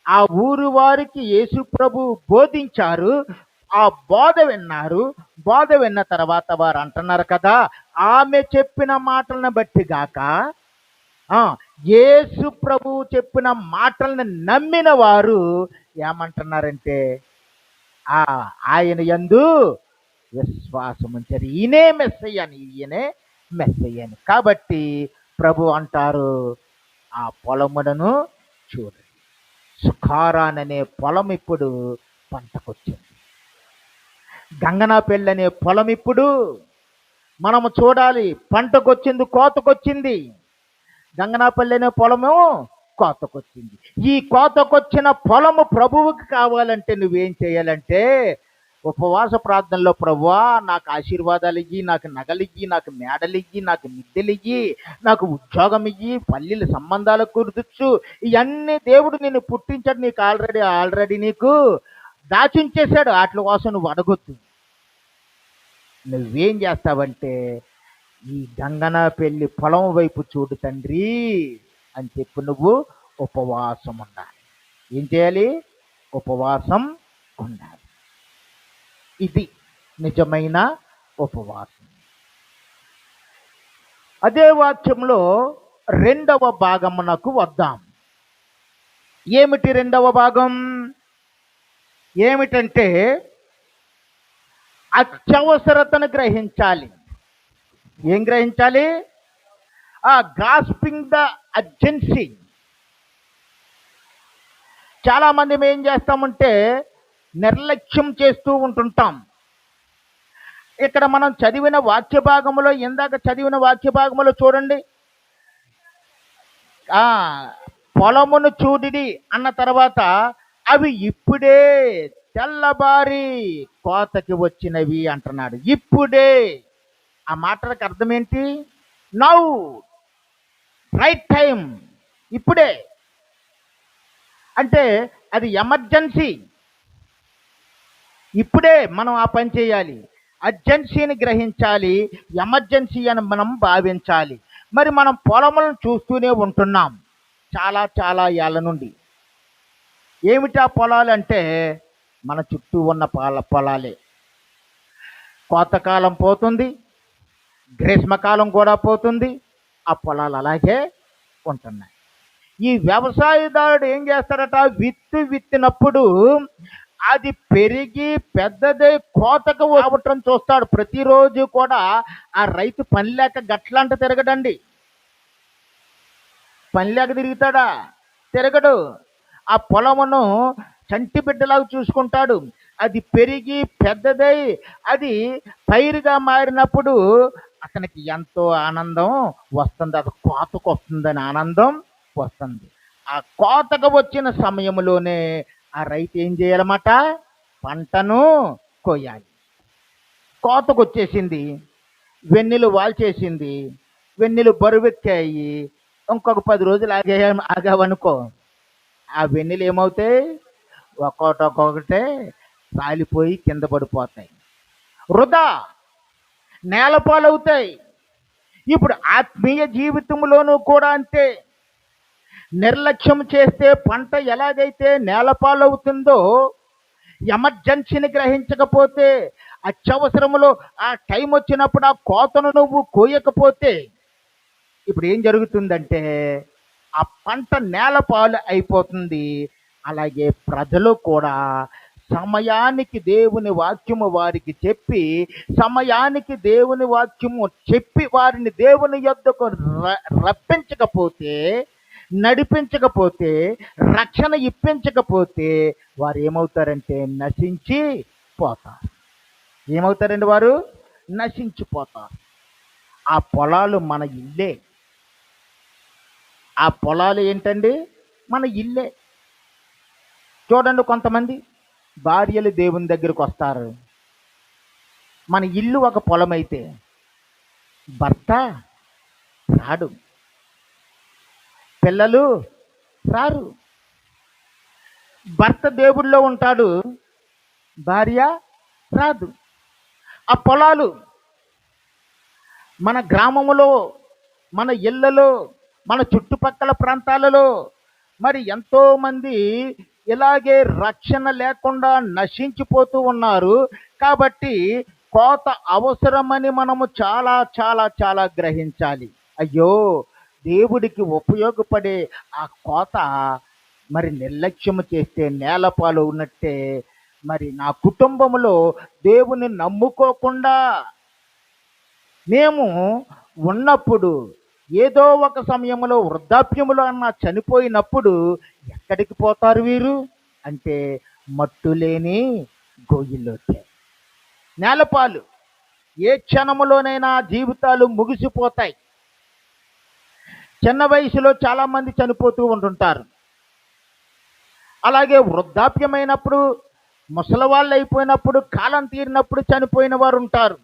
ఆ ఊరు వారికి యేసు ప్రభు బోధించారు. ఆ బోధ విన్నారు. బోధ విన్న తర్వాత వారు అంటున్నారు కదా, ఆమె చెప్పిన మాటలను బట్టి గాక యేసు ప్రభు చెప్పిన మాటలను నమ్మిన వారు ఏమంటున్నారంటే ఆయన యందు విశ్వాసం ఉంచారు. ఈయనే మెస్సయ్యని, ఈయనే మెస్సయ్యని. కాబట్టి ప్రభు అంటారు, ఆ పొలములను చూడండి, సుఖారాన్ అనే పొలం ఇప్పుడు పంటకొచ్చింది. గంగనాపల్లి అనే పొలం ఇప్పుడు మనము చూడాలి, పంటకొచ్చింది, కోతకొచ్చింది. గంగనాపల్లి అనే పొలము కోతకొచ్చింది. ఈ కోతకొచ్చిన పొలము ప్రభువుకి కావాలంటే నువ్వేం చేయాలంటే ఉపవాస ప్రార్థనలో, ప్రభువా నాకు ఆశీర్వాదాలు ఇయ్యి, నాకు నగలియ్యి, నాకు మేడలియ్యి, నాకు మిద్దెలియ్యి, నాకు ఉద్యోగం ఇయ్యి, పల్లెల సంబంధాలు కుదుర్చు, ఇవన్నీ దేవుడు నిన్ను పుట్టించాడు, నీకు ఆల్రెడీ నీకు దాచుంచేశాడు. వాటి కోసం నువ్వు అడగొద్దు. నువ్వేం చేస్తావంటే ఈ గంగనాపల్లి పొలం వైపు చూడు తండ్రి అని చెప్పి నువ్వు ఉపవాసం ఉండాలి. ఏం చేయాలి? ఉపవాసం ఉండాలి. ఇది నిజమైన ఉపవాసం. అదే వాక్యంలో 2వ భాగమునకు వద్దాం. ఏమిటి 2వ భాగం? ఏమిటంటే అత్యవసరతను గ్రహించాలి. ఏం గ్రహించాలి? Grasping the urgency. చాలామంది మేము ఏం చేస్తామంటే నిర్లక్ష్యం చేస్తూ ఉంటుంటాం. ఇక్కడ మనం చదివిన వాక్య భాగంలో, ఇందాక చదివిన వాక్య భాగంలో చూడండి, పొలమును చూడిడి అన్న తర్వాత అవి ఇప్పుడే తెల్లబారి కోతకి వచ్చినవి అంటున్నాడు. ఇప్పుడే. ఆ మాటలకు అర్థం ఏంటి? నౌ, రైట్ టైం, ఇప్పుడే. అంటే అది ఎమర్జెన్సీ. ఇప్పుడే మనం ఆ పని చేయాలి. అర్జెన్సీని గ్రహించాలి, ఎమర్జెన్సీ అని మనం భావించాలి. మరి మనం పొలములను చూస్తూనే ఉంటున్నాం చాలా చాలా ఏళ్ళ నుండి. ఏమిటా పొలాలు అంటే మన చుట్టూ ఉన్న పొలాలే. కోతకాలం పోతుంది, గ్రీష్మకాలం కూడా పోతుంది, ఆ పొలాలు అలాగే ఉంటున్నాయి. ఈ వ్యవసాయదారుడు ఏం చేస్తాడట, విత్తినప్పుడు అది పెరిగి పెద్దదై కోతకు రావటం చూస్తాడు. ప్రతిరోజు కూడా ఆ రైతు పని లేక గట్లంట తిరగడండి. పని లేక తిరుగుతాడా? తిరగడు. ఆ పొలమును చంటి బిడ్డలాగా చూసుకుంటాడు. అది పెరిగి పెద్దదై అది పైరుగా మారినప్పుడు అతనికి ఎంతో ఆనందం వస్తుంది. అది కోతకు వస్తుందని ఆనందం వస్తుంది. ఆ కోతకు వచ్చిన సమయంలోనే ఆ రైతు ఏం చేయాలన్నమాట, పంటను కొయ్యాలి. కోతకు వచ్చేసింది, వెన్నెలు వాల్చేసింది, వెన్నెలు బరువెక్కాయి. ఇంకొక 10 రోజులు ఆగావనుకో, ఆ వెన్నెలు ఏమవుతాయి, ఒక్కొక్కటే రాలిపోయి కింద పడిపోతాయి, వృధా నేలపాలవుతాయి. ఇప్పుడు ఆత్మీయ జీవితంలోనూ కూడా అంతే. నిర్లక్ష్యం చేస్తే పంట ఎలాగైతే నేలపాలవుతుందో, ఎమర్జెన్సీని గ్రహించకపోతే, అత్యవసరములో ఆ టైం వచ్చినప్పుడు ఆ కోతను నువ్వు కోయకపోతే ఇప్పుడు ఏం జరుగుతుందంటే ఆ పంట నేలపాలు అయిపోతుంది. అలాగే ప్రజలు కూడా సమయానికి దేవుని వాక్యము వారికి చెప్పి, సమయానికి దేవుని వాక్యము చెప్పి వారిని దేవుని యొద్దకు రప్పించకపోతే, నడిపించకపోతే, రక్షణ ఇప్పించకపోతే వారు ఏమవుతారంటే నశించి పోతారు. ఏమవుతారండి వారు? నశించిపోతారు. ఆ పొలాలు మన ఇల్లే. ఆ పొలాలు ఏంటండి? మన ఇల్లే. చూడండి, కొంతమంది భార్యలు దేవుని దగ్గరికి వస్తారు. మన ఇల్లు ఒక పొలం అయితే భర్త రాడు, పిల్లలు రారు. భర్త దేవుడిలో ఉంటాడు, భార్య రాదు. ఆ పొలాలు మన గ్రామములో, మన ఇళ్లలో, మన చుట్టుపక్కల ప్రాంతాలలో మరి ఎంతోమంది ఇలాగే రక్షణ లేకుండా నశించిపోతూ ఉన్నారు. కాబట్టి కోత అవసరమని మనము చాలా చాలా చాలా గ్రహించాలి. అయ్యో, దేవుడికి ఉపయోగపడే ఆ కోత మరి నిర్లక్ష్యం చేస్తే నేలపాలు ఉన్నట్టే. మరి నా కుటుంబంలో దేవుని నమ్ముకోకుండా మేము ఉన్నప్పుడు, ఏదో ఒక సమయంలో వృద్ధాప్యములో అన్న చనిపోయినప్పుడు ఎక్కడికి పోతారు వీరు అంటే మట్టు లేని గొయ్యిలోకి. నేలపాలు ఏ క్షణములోనైనా జీవితాలు ముగిసిపోతాయి. చిన్న వయసులో చాలామంది చనిపోతూ ఉంటుంటారు. అలాగే వృద్ధాప్యమైనప్పుడు, ముసలివాళ్ళు అయిపోయినప్పుడు, కాలం తీరినప్పుడు చనిపోయిన వారు ఉంటారు.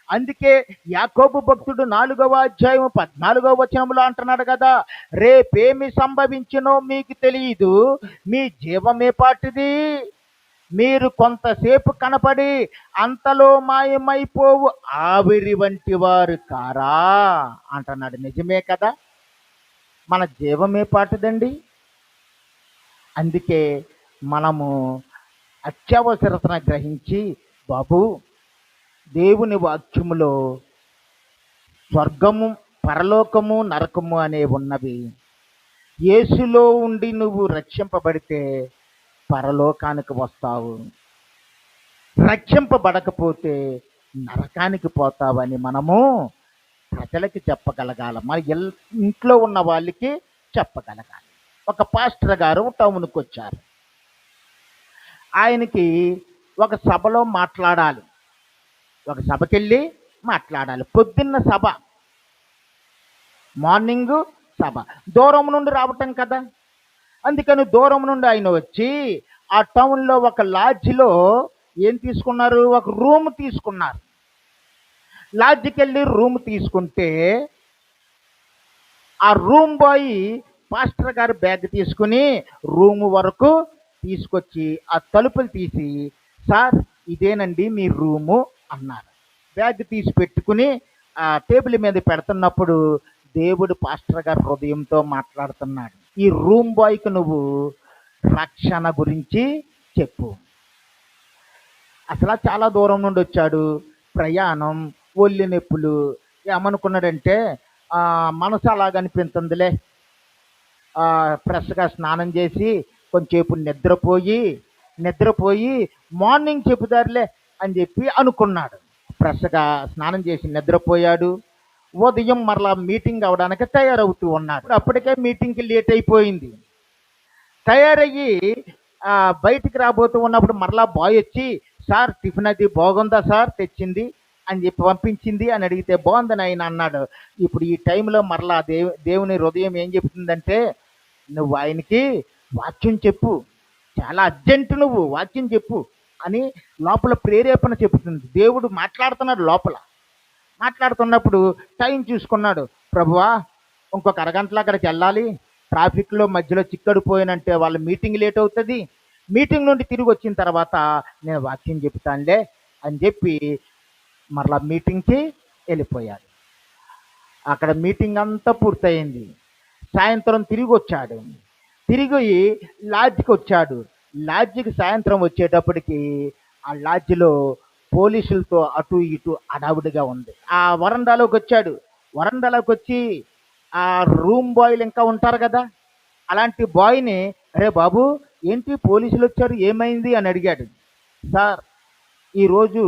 అందుకే యాకోబు భక్తుడు 4వ అధ్యాయం 14వ వచనంలో అంటున్నాడు కదా, రేపేమి సంభవించినో మీకు తెలియదు, మీ జీవమే పాటిది, మీరు కొంతసేపు కనపడి అంతలో మాయమైపోవు ఆవిరి వంటి వారు కారా అంటున్నాడు. నిజమే కదా, మన జీవమే పాటిదండి. అందుకే మనము అత్యవసరతను గ్రహించి, బాబు దేవుని వాక్యములో స్వర్గము, పరలోకము, నరకము అనేవి ఉన్నవి. యేసులో ఉండి నువ్వు రక్షింపబడితే పరలోకానికి వస్తావు, రక్షింపబడకపోతే నరకానికి పోతావని మనము ప్రజలకి చెప్పగలగాలి. మన ఇంట్లో ఉన్న వాళ్ళకి చెప్పగలగాలి. ఒక పాస్టర్ గారు టౌన్కి వచ్చారు. ఆయనకి ఒక సభలో మాట్లాడాలి, ఒక సభకి వెళ్ళి మాట్లాడాలి. పొద్దున్న సభ, మార్నింగ్ సభ, దూరం నుండి రావటం కదా. అందుకని దూరం నుండి ఆయన వచ్చి ఆ టౌన్లో ఒక లాడ్జిలో ఏం తీసుకున్నారు, ఒక రూమ్ తీసుకున్నారు. లాడ్జికి వెళ్ళి రూమ్ తీసుకుంటే ఆ రూమ్ బాయ్ పాస్టర్ గారు బ్యాగ్ తీసుకుని రూమ్ వరకు తీసుకొచ్చి ఆ తలుపులు తీసి, సార్ ఇదేనండి మీ రూము అన్నారు. బ్యాగ్ తీసి పెట్టుకుని ఆ టేబుల్ మీద పెడుతున్నప్పుడు దేవుడు పాస్టర్ గారు హృదయంతో మాట్లాడుతున్నాడు. ఈ రూమ్ బాయ్కి నువ్వు రక్షణ గురించి చెప్పు. అసలు చాలా దూరం నుండి వచ్చాడు, ప్రయాణం, ఒళ్ళు నొప్పులు. ఏమనుకున్నాడంటే మనసు అలాగనిపించిందిలే, ఫ్రెష్గా స్నానం చేసి కొంచెంసేపు నిద్రపోయి మార్నింగ్ చెప్పుదారులే అని చెప్పి అనుకున్నాడు. ఫ్రెష్గా స్నానం చేసి నిద్రపోయాడు. ఉదయం మరలా మీటింగ్ అవడానికి తయారవుతూ ఉన్నాడు. అప్పటికే మీటింగ్కి లేట్ అయిపోయింది. తయారయ్యి బయటికి రాబోతూ ఉన్నప్పుడు మరలా బాయ్ వచ్చి, సార్ టిఫిన్ అది బాగుందా సార్ తెచ్చింది అని చెప్పి పంపించింది అని అడిగితే, బాగుందని ఆయన అన్నాడు. ఇప్పుడు ఈ టైంలో మరలా దేవుని హృదయం ఏం చెప్తుందంటే, నువ్వు ఆయనకి వాక్యం చెప్పు, చాలా అర్జెంటు, నువ్వు వాక్యం చెప్పు అని లోపల ప్రేరేపణ చెబుతుంది. దేవుడు మాట్లాడుతున్నాడు లోపల. మాట్లాడుతున్నప్పుడు టైం చూసుకున్నాడు. ప్రభువా, ఇంకొక అరగంటలో అక్కడికి వెళ్ళాలి, ట్రాఫిక్లో మధ్యలో చిక్కడిపోయినంటే వాళ్ళ మీటింగ్ లేట్ అవుతుంది, మీటింగ్ నుండి తిరిగి వచ్చిన తర్వాత నేను వాక్యం చెప్తానులే అని చెప్పి మరలా మీటింగ్కి వెళ్ళిపోయాడు. అక్కడ మీటింగ్ అంతా పూర్తయింది. సాయంత్రం తిరిగి వచ్చాడు. తిరిగి లాడ్జికి వచ్చాడు. లాడ్జికి సాయంత్రం వచ్చేటప్పటికి ఆ లాడ్జిలో పోలీసులతో అటు ఇటు అడావుడిగా ఉంది. ఆ వరండాలోకి వచ్చాడు. వరండాలోకి వచ్చి ఆ రూమ్ బాయ్లు ఇంకా ఉంటారు కదా, అలాంటి బాయ్ని, అరే బాబు ఏంటి పోలీసులు వచ్చారు, ఏమైంది అని అడిగాడు. సార్, ఈరోజు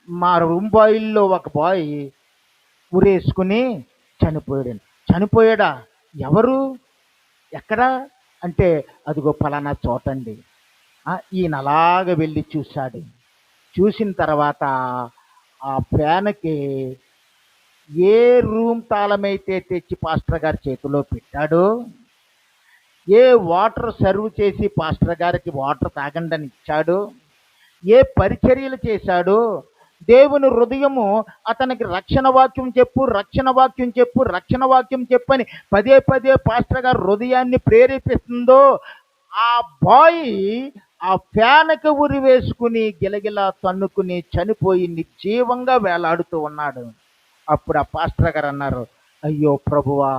మా రూమ్ బాయ్లో ఒక బాయ్ ఉరేసుకుని చనిపోయాడు. చనిపోయాడా? ఎవరు, ఎక్కడా అంటే, అదిగో పలానా చోటండి. ఈయన అలాగ వెళ్ళి చూశాడు. చూసిన తర్వాత ఆ ఫ్యాన్కి ఏ రూమ్ తాళమైతే తెచ్చి పాస్టర్ గారి చేతిలో పెట్టాడో, ఏ వాటర్ సర్వ్ చేసి పాస్టర్ గారికి వాటర్ తాగండి అని ఇచ్చాడో, ఏ పరిచర్యలు చేశాడో, దేవుని హృదయము అతనికి రక్షణ వాక్యం చెప్పని పదే పదే పాస్టర్ గారు హృదయాన్ని ప్రేరేపిస్తుందో, ఆ బాయ్ ఆ ఫ్యాన్కి ఉరి వేసుకుని గిలగిలా తన్నుకుని చనిపోయి నిర్జీవంగా వేలాడుతూ ఉన్నాడు. అప్పుడు ఆ పాస్టర్ గారు అన్నారు, అయ్యో ప్రభువా,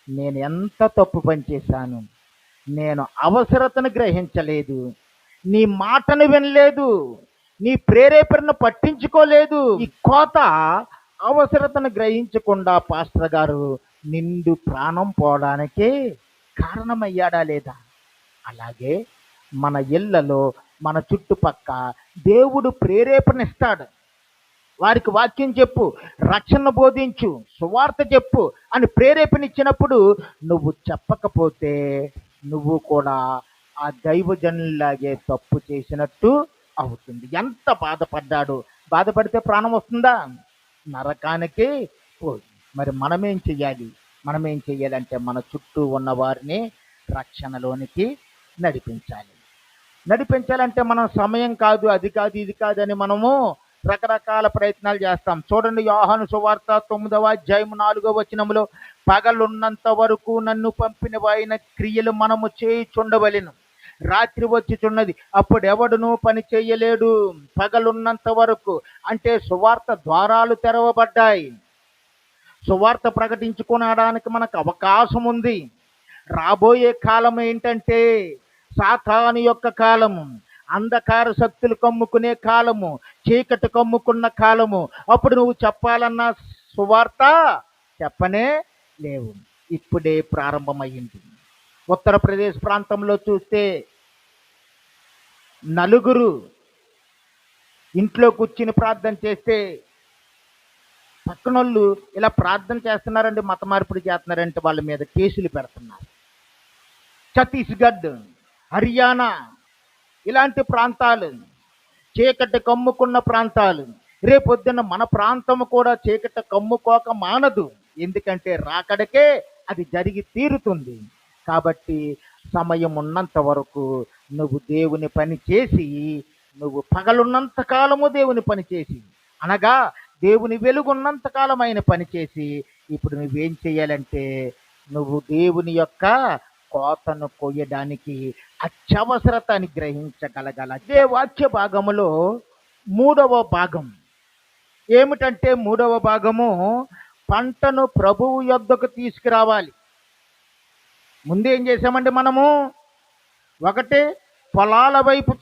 నేను ఎంత తప్పు పని చేశాను, నేను అవసరతను గ్రహించలేదు, నీ మాటను వినలేదు, నీ ప్రేరేపణను పట్టించుకోలేదు. ఈ కోత అవసరతను గ్రహించకుండా పాస్టర్ గారు నిండు ప్రాణం పోవడానికి కారణమయ్యాడా లేదా? అలాగే మన ఇళ్లలో, మన చుట్టుపక్క దేవుడు ప్రేరేపణ ఇస్తాడు. వారికి వాక్యం చెప్పు, రక్షణ బోధించు, సువార్త చెప్పు అని ప్రేరేపణ ఇచ్చినప్పుడు నువ్వు చెప్పకపోతే నువ్వు కూడా ఆ దైవజనులాగే తప్పు చేసినట్టు అవుతుంది. ఎంత బాధపడ్డాడు. బాధపడితే ప్రాణం వస్తుందా? నరకానికి పోయి. మరి మనమేం చెయ్యాలంటే మన చుట్టూ ఉన్న వారిని రక్షణలోనికి నడిపించాలంటే మనం సమయం కాదు, అది కాదు, ఇది కాదు అని మనము రకరకాల ప్రయత్నాలు చేస్తాం. చూడండి, యోహాను సువార్త 9వ అధ్యాయం 4వ వచనంలో, పగలున్నంత వరకు నన్ను పంపిన వాయిన క్రియలు మనము చేయుచుండవలెను, రాత్రి వచ్చిచున్నది, అప్పుడెవడునూ పని చేయలేడు. పగలున్నంత వరకు అంటే సువార్త ద్వారాలు తెరవబడ్డాయి. సువార్త ప్రకటించుకోవడానికి మనకు అవకాశం ఉంది. రాబోయే కాలం ఏంటంటే సాతాను యొక్క కాలము, అంధకార శక్తులు కమ్ముకునే కాలము, చీకటి కమ్ముకున్న కాలము. అప్పుడు నువ్వు చెప్పాలన్న సువార్త చెప్పనే లేవు. ఇప్పుడే ప్రారంభమైంది. ఉత్తరప్రదేశ్ ప్రాంతంలో చూస్తే నలుగురు ఇంట్లో కూర్చుని ప్రార్థన చేస్తే పక్కనోళ్ళు ఇలా ప్రార్థన చేస్తున్నారండి, మత మార్పిడి చేస్తున్నారంటే వాళ్ళ మీద కేసులు పెడుతున్నారు. ఛత్తీస్గఢ్, హర్యానా ఇలాంటి ప్రాంతాలు, చీకటి కమ్ముకున్న ప్రాంతాలు. రేపొద్దున మన ప్రాంతము కూడా చీకటి కమ్ముకోక మానదు. ఎందుకంటే రాకడకే అది జరిగి తీరుతుంది. కాబట్టి సమయం ఉన్నంత వరకు నువ్వు దేవుని పని చేసి, నువ్వు పగలున్నంత కాలము దేవుని పని చేసి, అనగా దేవుని వెలుగున్నంత కాలం ఆయన పని చేసి, ఇప్పుడు నువ్వేం చేయాలంటే నువ్వు దేవుని యొక్క కోతను కొయ్యడానికి అత్యవసరతని గ్రహించగలగాలి. అదే వాక్య భాగములో 3వ భాగం ఏమిటంటే, 3వ భాగము పంటను ప్రభువు యొద్దకు తీసుకురావాలి. ముందేం చేసామండి మనము? ఒకటి పొలాల వైపు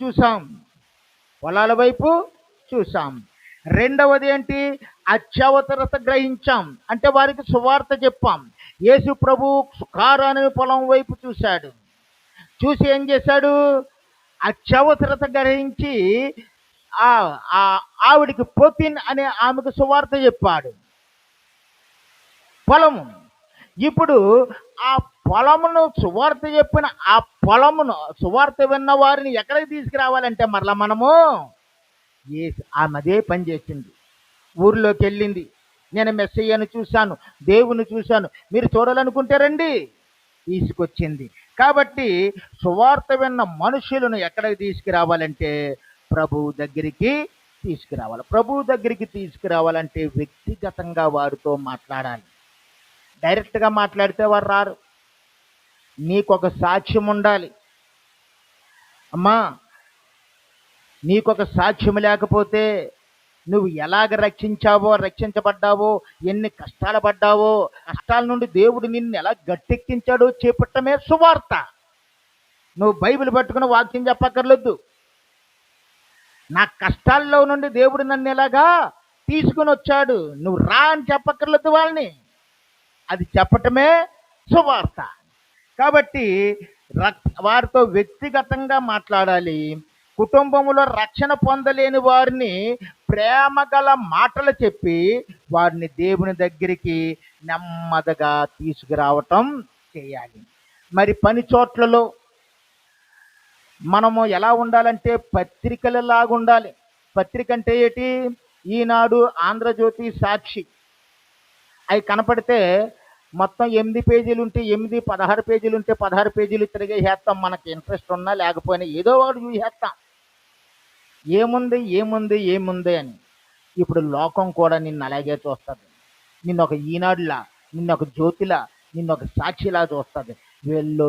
చూసాం. రెండవది ఏంటి? అత్యవసరత గ్రహించాం, అంటే వారికి సువార్త చెప్పాం. యేసు ప్రభు కారాని పొలం వైపు చూశాడు. చూసి ఏం చేశాడు? అత్యవసరత గ్రహించి ఆ ఆ ఆవిడికి పొతిన్ అనే ఆమెకు సువార్త చెప్పాడు. పొలము. ఇప్పుడు ఆ పొలమును సువార్త చెప్పిన ఆ పొలమును సువార్త విన్న వారిని ఎక్కడికి తీసుకురావాలంటే మరలా మనము ఆమె అదే పని చేసింది. ఊర్లోకి వెళ్ళింది. నేను మెస్సయ్యను చూశాను, దేవుని చూశాను, మీరు చూడాలనుకుంటే రండి, తీసుకొచ్చింది. కాబట్టి సువార్త విన్న మనుషులను ఎక్కడికి తీసుకురావాలంటే ప్రభువు దగ్గరికి తీసుకురావాలి. ప్రభువు దగ్గరికి తీసుకురావాలంటే వ్యక్తిగతంగా వారితో మాట్లాడాలి. డైరెక్ట్గా మాట్లాడితే వారు రారు. నీకొక సాక్ష్యం ఉండాలి. అమ్మా, నీకొక సాక్ష్యం లేకపోతే నువ్వు ఎలాగ రక్షించబడ్డావో, ఎన్ని కష్టాలు పడ్డావో, కష్టాల నుండి దేవుడు నిన్ను ఎలా గట్టెక్కించాడో చేపట్టమే సువార్త. నువ్వు బైబిల్ పట్టుకుని వాక్యం చెప్పక్కర్లేదు. నా కష్టాల్లో నుండి దేవుడు నన్ను ఎలాగా తీసుకుని వచ్చాడు, నువ్వు రా అని చెప్పక్కర్లేదు వాళ్ళని. అది చెప్పటమే సువార్త. కాబట్టి వారితో వ్యక్తిగతంగా మాట్లాడాలి. కుటుంబంలో రక్షణ పొందలేని వారిని ప్రేమ గల మాటలు చెప్పి వారిని దేవుని దగ్గరికి నెమ్మదిగా తీసుకురావటం చేయాలి. మరి పని చోట్లలో మనము ఎలా ఉండాలంటే పత్రికలలాగా ఉండాలి. పత్రిక అంటే ఏంటి? ఈనాడు, ఆంధ్రజ్యోతి, సాక్షి అవి కనపడితే మొత్తం 8 పేజీలు ఉంటే 8, 16 పేజీలు ఉంటే 16 పేజీలు తిరిగేసేస్తాం. మనకి ఇంట్రెస్ట్ ఉన్నా లేకపోయినా ఏదో ఒకటి చూసేస్తాం. ఏముంది అని. ఇప్పుడు లోకం కూడా నిన్ను అలాగే చూస్తుంది. నిన్ను ఒక ఈనాడులా, నిన్ను ఒక జ్యోతిలా, నిన్ను ఒక సాక్షిలా చూస్తుంది. వీళ్ళలో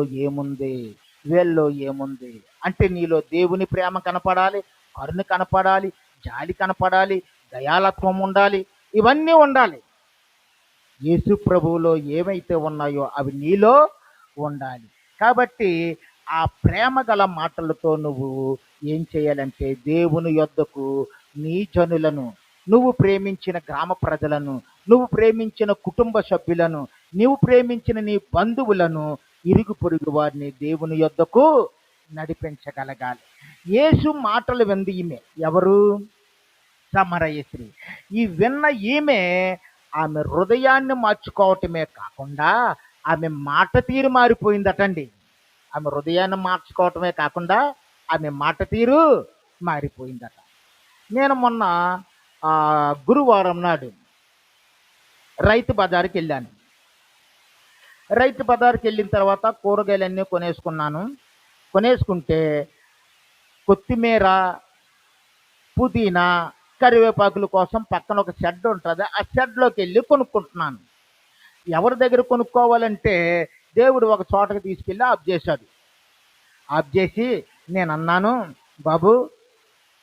ఏముంది అంటే నీలో దేవుని ప్రేమ కనపడాలి, కరుణ కనపడాలి, జాలి కనపడాలి, దయాలత్వం ఉండాలి, ఇవన్నీ ఉండాలి. యేసు ప్రభువులో ఏమైతే ఉన్నాయో అవి నీలో ఉండాలి. కాబట్టి ఆ ప్రేమ గల మాటలతో నువ్వు ఏం చేయాలంటే దేవుని యొద్దకు నీ జనులను, నువ్వు ప్రేమించిన గ్రామ ప్రజలను, నువ్వు ప్రేమించిన కుటుంబ సభ్యులను, నువ్వు ప్రేమించిన నీ బంధువులను, ఇరుగు పొరుగు వారిని దేవుని యొద్దకు నడిపించగలగాలి. యేసు మాటలు వింది ఈమె. ఎవరు? సమరయ స్త్రీ. ఈ విన్న ఈమె ఆమె హృదయాన్ని మార్చుకోవటమే కాకుండా ఆమె మాట తీరు మారిపోయిందటండి. ఆమె హృదయాన్ని మార్చుకోవటమే కాకుండా ఆమె మాట తీరు మారిపోయిందట. నేను మొన్న గురువారం నాడు రైతు బజారుకి వెళ్ళాను. రైతు బజారుకి వెళ్ళిన తర్వాత కూరగాయలన్నీ కొనేసుకుంటే కొత్తిమీర, పుదీనా, కరివేపాకుల కోసం పక్కన ఒక షెడ్ ఉంటుంది. ఆ షెడ్లోకి వెళ్ళి కొనుక్కుంటున్నాను. ఎవరి దగ్గర కొనుక్కోవాలంటే దేవుడు ఒక చోటకి తీసుకెళ్ళి ఆఫ్ చేశాడు. ఆఫ్ చేసి నేను అన్నాను, బాబు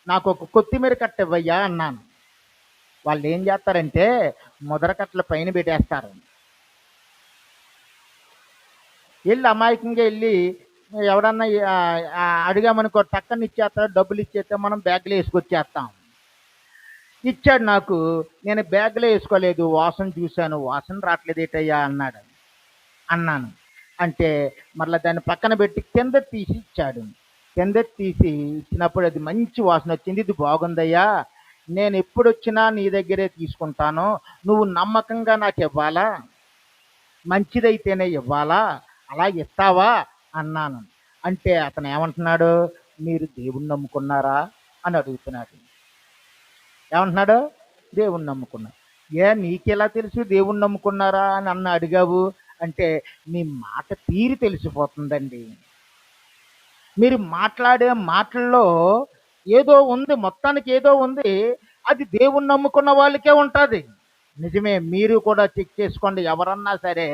నాకు ఒక కొత్తిమీర కట్ట ఇవ్వయ్యా అన్నాను. వాళ్ళు ఏం చేస్తారంటే ముదర కట్టల పైన పెట్టేస్తారు. అమాయకంగా వెళ్ళి ఎవడన్నా అడిగామనుకో టక్కని ఇచ్చేస్తాడు, డబ్బులు ఇచ్చేస్తే మనం బ్యాగ్లో వేసుకొచ్చేస్తాం. ఇచ్చాడు నాకు. నేను బ్యాగ్లో వేసుకోలేదు, వాసన చూశాను, వాసన రావట్లేదు ఏటయ్యా అన్నాను. అంటే మళ్ళీ దాన్ని పక్కన పెట్టి కింద తీసి ఇచ్చాడు. కింద తీసి ఇచ్చినప్పుడు అది మంచి వాసన వచ్చింది. ఇది బాగుందయ్యా, నేను ఎప్పుడు వచ్చినా నీ దగ్గరే తీసుకుంటాను, నువ్వు నమ్మకంగా నాకు ఇవ్వాలా, మంచిదైతేనే ఇవ్వాలా, అలా ఇస్తావా అన్నాను. అంటే అతను ఏమంటున్నాడు? మీరు దేవుణ్ణి నమ్ముకున్నారా అని అడుగుతున్నాడు. ఏమంటున్నాడు? దేవుణ్ణి నమ్ముకున్నారు. నీకెలా తెలుసు దేవుణ్ణి నమ్ముకున్నారా అని అడిగావు అంటే మీ మాట తీరి తెలిసిపోతుందండి. మీరు మాట్లాడే మాటల్లో ఏదో ఉంది, మొత్తానికి ఏదో ఉంది. అది దేవుణ్ణి నమ్ముకున్న వాళ్ళకే ఉంటుంది. నిజమే, మీరు కూడా చెక్ చేసుకోండి. ఎవరన్నా సరే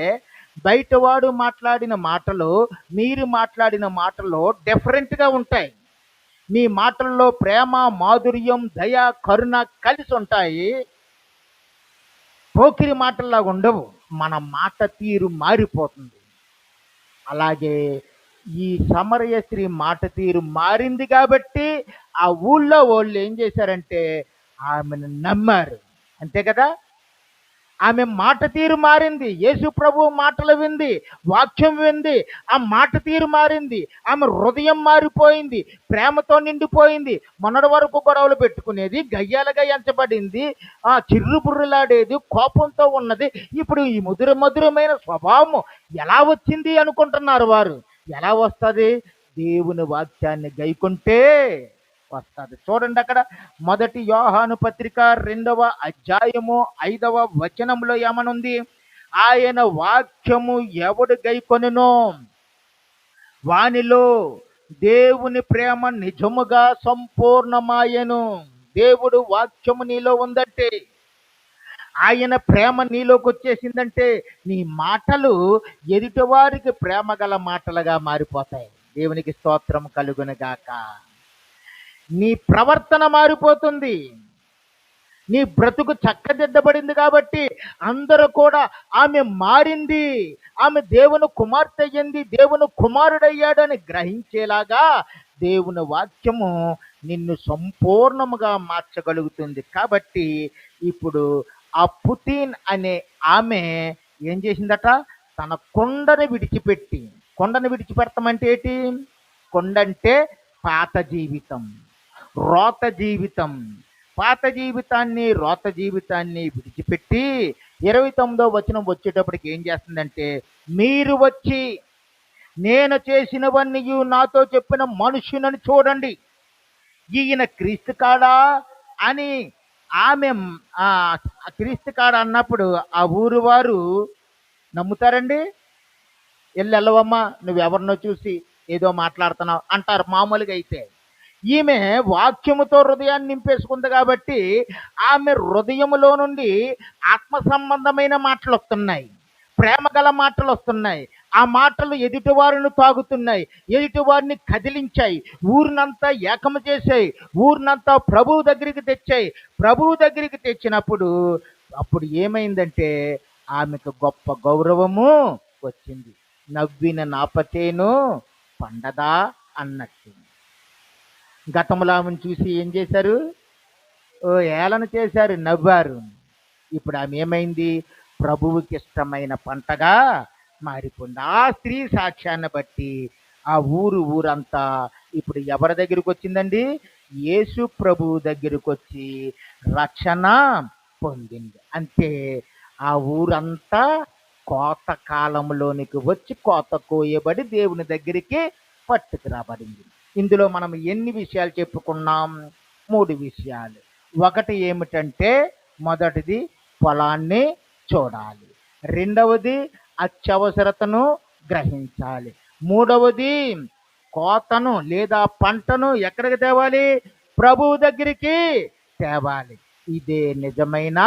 బయటవాడు మాట్లాడిన మాటలు, మీరు మాట్లాడిన మాటల్లో డిఫరెంట్గా ఉంటాయి. మీ మాటల్లో ప్రేమ, మాధుర్యం, దయ, కరుణ కలిసి ఉంటాయి. పోకిరి మాటల్లాగా ఉండవు. మన మాట తీరు మారిపోతుంది. అలాగే ఈ సమరయ స్త్రీ మాట తీరు మారింది కాబట్టి ఆ ఊళ్ళో వాళ్ళు ఏం చేశారంటే ఆమెను నమ్మారు. అంతే కదా? ఆమె మాట తీరు మారింది. యేసు ప్రభు మాటలు వింది, వాక్యం వింది, ఆ మాట తీరు మారింది. ఆమె హృదయం మారిపోయింది, ప్రేమతో నిండిపోయింది. మొన్నటి వరకు గొడవలు పెట్టుకునేది, గయ్యాలుగా ఎంచబడింది, ఆ చిర్రుబుర్రులాడేది, కోపంతో ఉన్నది. ఇప్పుడు ఈ మధురమైన స్వభావం ఎలా వచ్చింది అనుకుంటున్నారు వారు. ఎలా వస్తుంది? దేవుని వాక్యాన్ని గైకుంటే వస్తుంది. చూడండి, అక్కడ మొదటి యోహాను పత్రిక 2వ అధ్యాయము 5వ వచనంలో ఏమనుంది? ఆయన వాక్యము ఎవడు గైకొనెనో వానిలో దేవుని ప్రేమ నిజముగా సంపూర్ణమాయెను. దేవుడు వాక్యము నీలో ఉందంటే, ఆయన ప్రేమ నీలోకి వచ్చేసిందంటే, నీ మాటలు ఎదుటివారికి ప్రేమ గల మాటలుగా మారిపోతాయి. దేవునికి స్తోత్రం కలుగునుగాక. నీ ప్రవర్తన మారిపోతుంది. నీ బ్రతుకు చక్కదిద్దబడింది కాబట్టి అందరూ కూడా ఆమె మారింది, ఆమె దేవుని కుమార్తె అయ్యింది, దేవుని కుమారుడయ్యాడని గ్రహించేలాగా దేవుని వాక్యము నిన్ను సంపూర్ణముగా మార్చగలుగుతుంది. కాబట్టి ఇప్పుడు ఆ పుతిన్ అనే ఆమె ఏం చేసిందట? తన కొండను విడిచిపెట్టి, కొండను విడిచిపెడతామంటే ఏంటి? కొండంటే పాత జీవితం, రోత జీవితం, పాత జీవితాన్ని, రోత జీవితాన్ని విడిచిపెట్టి 29వ వచనం వచ్చేటప్పటికి ఏం చేస్తుందంటే, మీరు వచ్చి నేను చేసినవన్నీ నాతో చెప్పిన మనుషులను చూడండి, ఈయన క్రీస్తు కాడా అని ఆమె క్రీస్తు కాడా అన్నప్పుడు ఆ ఊరు వారు నమ్ముతారండి? వెళ్ళవమ్మా, నువ్వెవరినో చూసి ఏదో మాట్లాడుతున్నావు అంటారు మామూలుగా. అయితే ఈమె వాక్యముతో హృదయాన్ని నింపేసుకుంది కాబట్టి ఆమె హృదయములో నుండి ఆత్మ సంబంధమైన మాటలు వస్తున్నాయి, ప్రేమ గల మాటలు వస్తున్నాయి. ఆ మాటలు ఎదుటివారిని తాగుతున్నాయి, ఎదుటివారిని కదిలించాయి, ఊరినంతా ఏకము చేశాయి, ఊరినంతా ప్రభువు దగ్గరికి తెచ్చాయి. ప్రభువు దగ్గరికి తెచ్చినప్పుడు అప్పుడు ఏమైందంటే ఆమెకు గొప్ప గౌరవము వచ్చింది. నవ్విన నాపతేను పండదా అన్నట్టు. గతంలో ఆమెను చూసి ఏం చేశారు? ఏళన చేశారు, నవ్వారు. ఇప్పుడు ఆమె ఏమైంది? ప్రభువుకి ఇష్టమైన పంటగా మారిపోయింది. ఆ స్త్రీ సాక్ష్యాన్ని బట్టి ఆ ఊరంతా ఇప్పుడు ఎవరి దగ్గరికి వచ్చిందండి? యేసు ప్రభువు దగ్గరికి వచ్చి రక్షణ పొందింది. అంతే, ఆ ఊరంతా కోత కాలంలోనికి వచ్చి కోత కోయబడి దేవుని దగ్గరికి పట్టుకురాబడింది. ఇందులో మనం ఎన్ని విషయాలు చెప్పుకున్నాం? 3 విషయాలు. ఒకటి ఏమిటంటే, మొదటిది పొలాన్ని చూడాలి, రెండవది అత్యవసరతను గ్రహించాలి, మూడవది కోతను లేదా పంటను ఎక్కడికి తేవాలి? ప్రభువు దగ్గరికి తేవాలి. ఇదే నిజమైన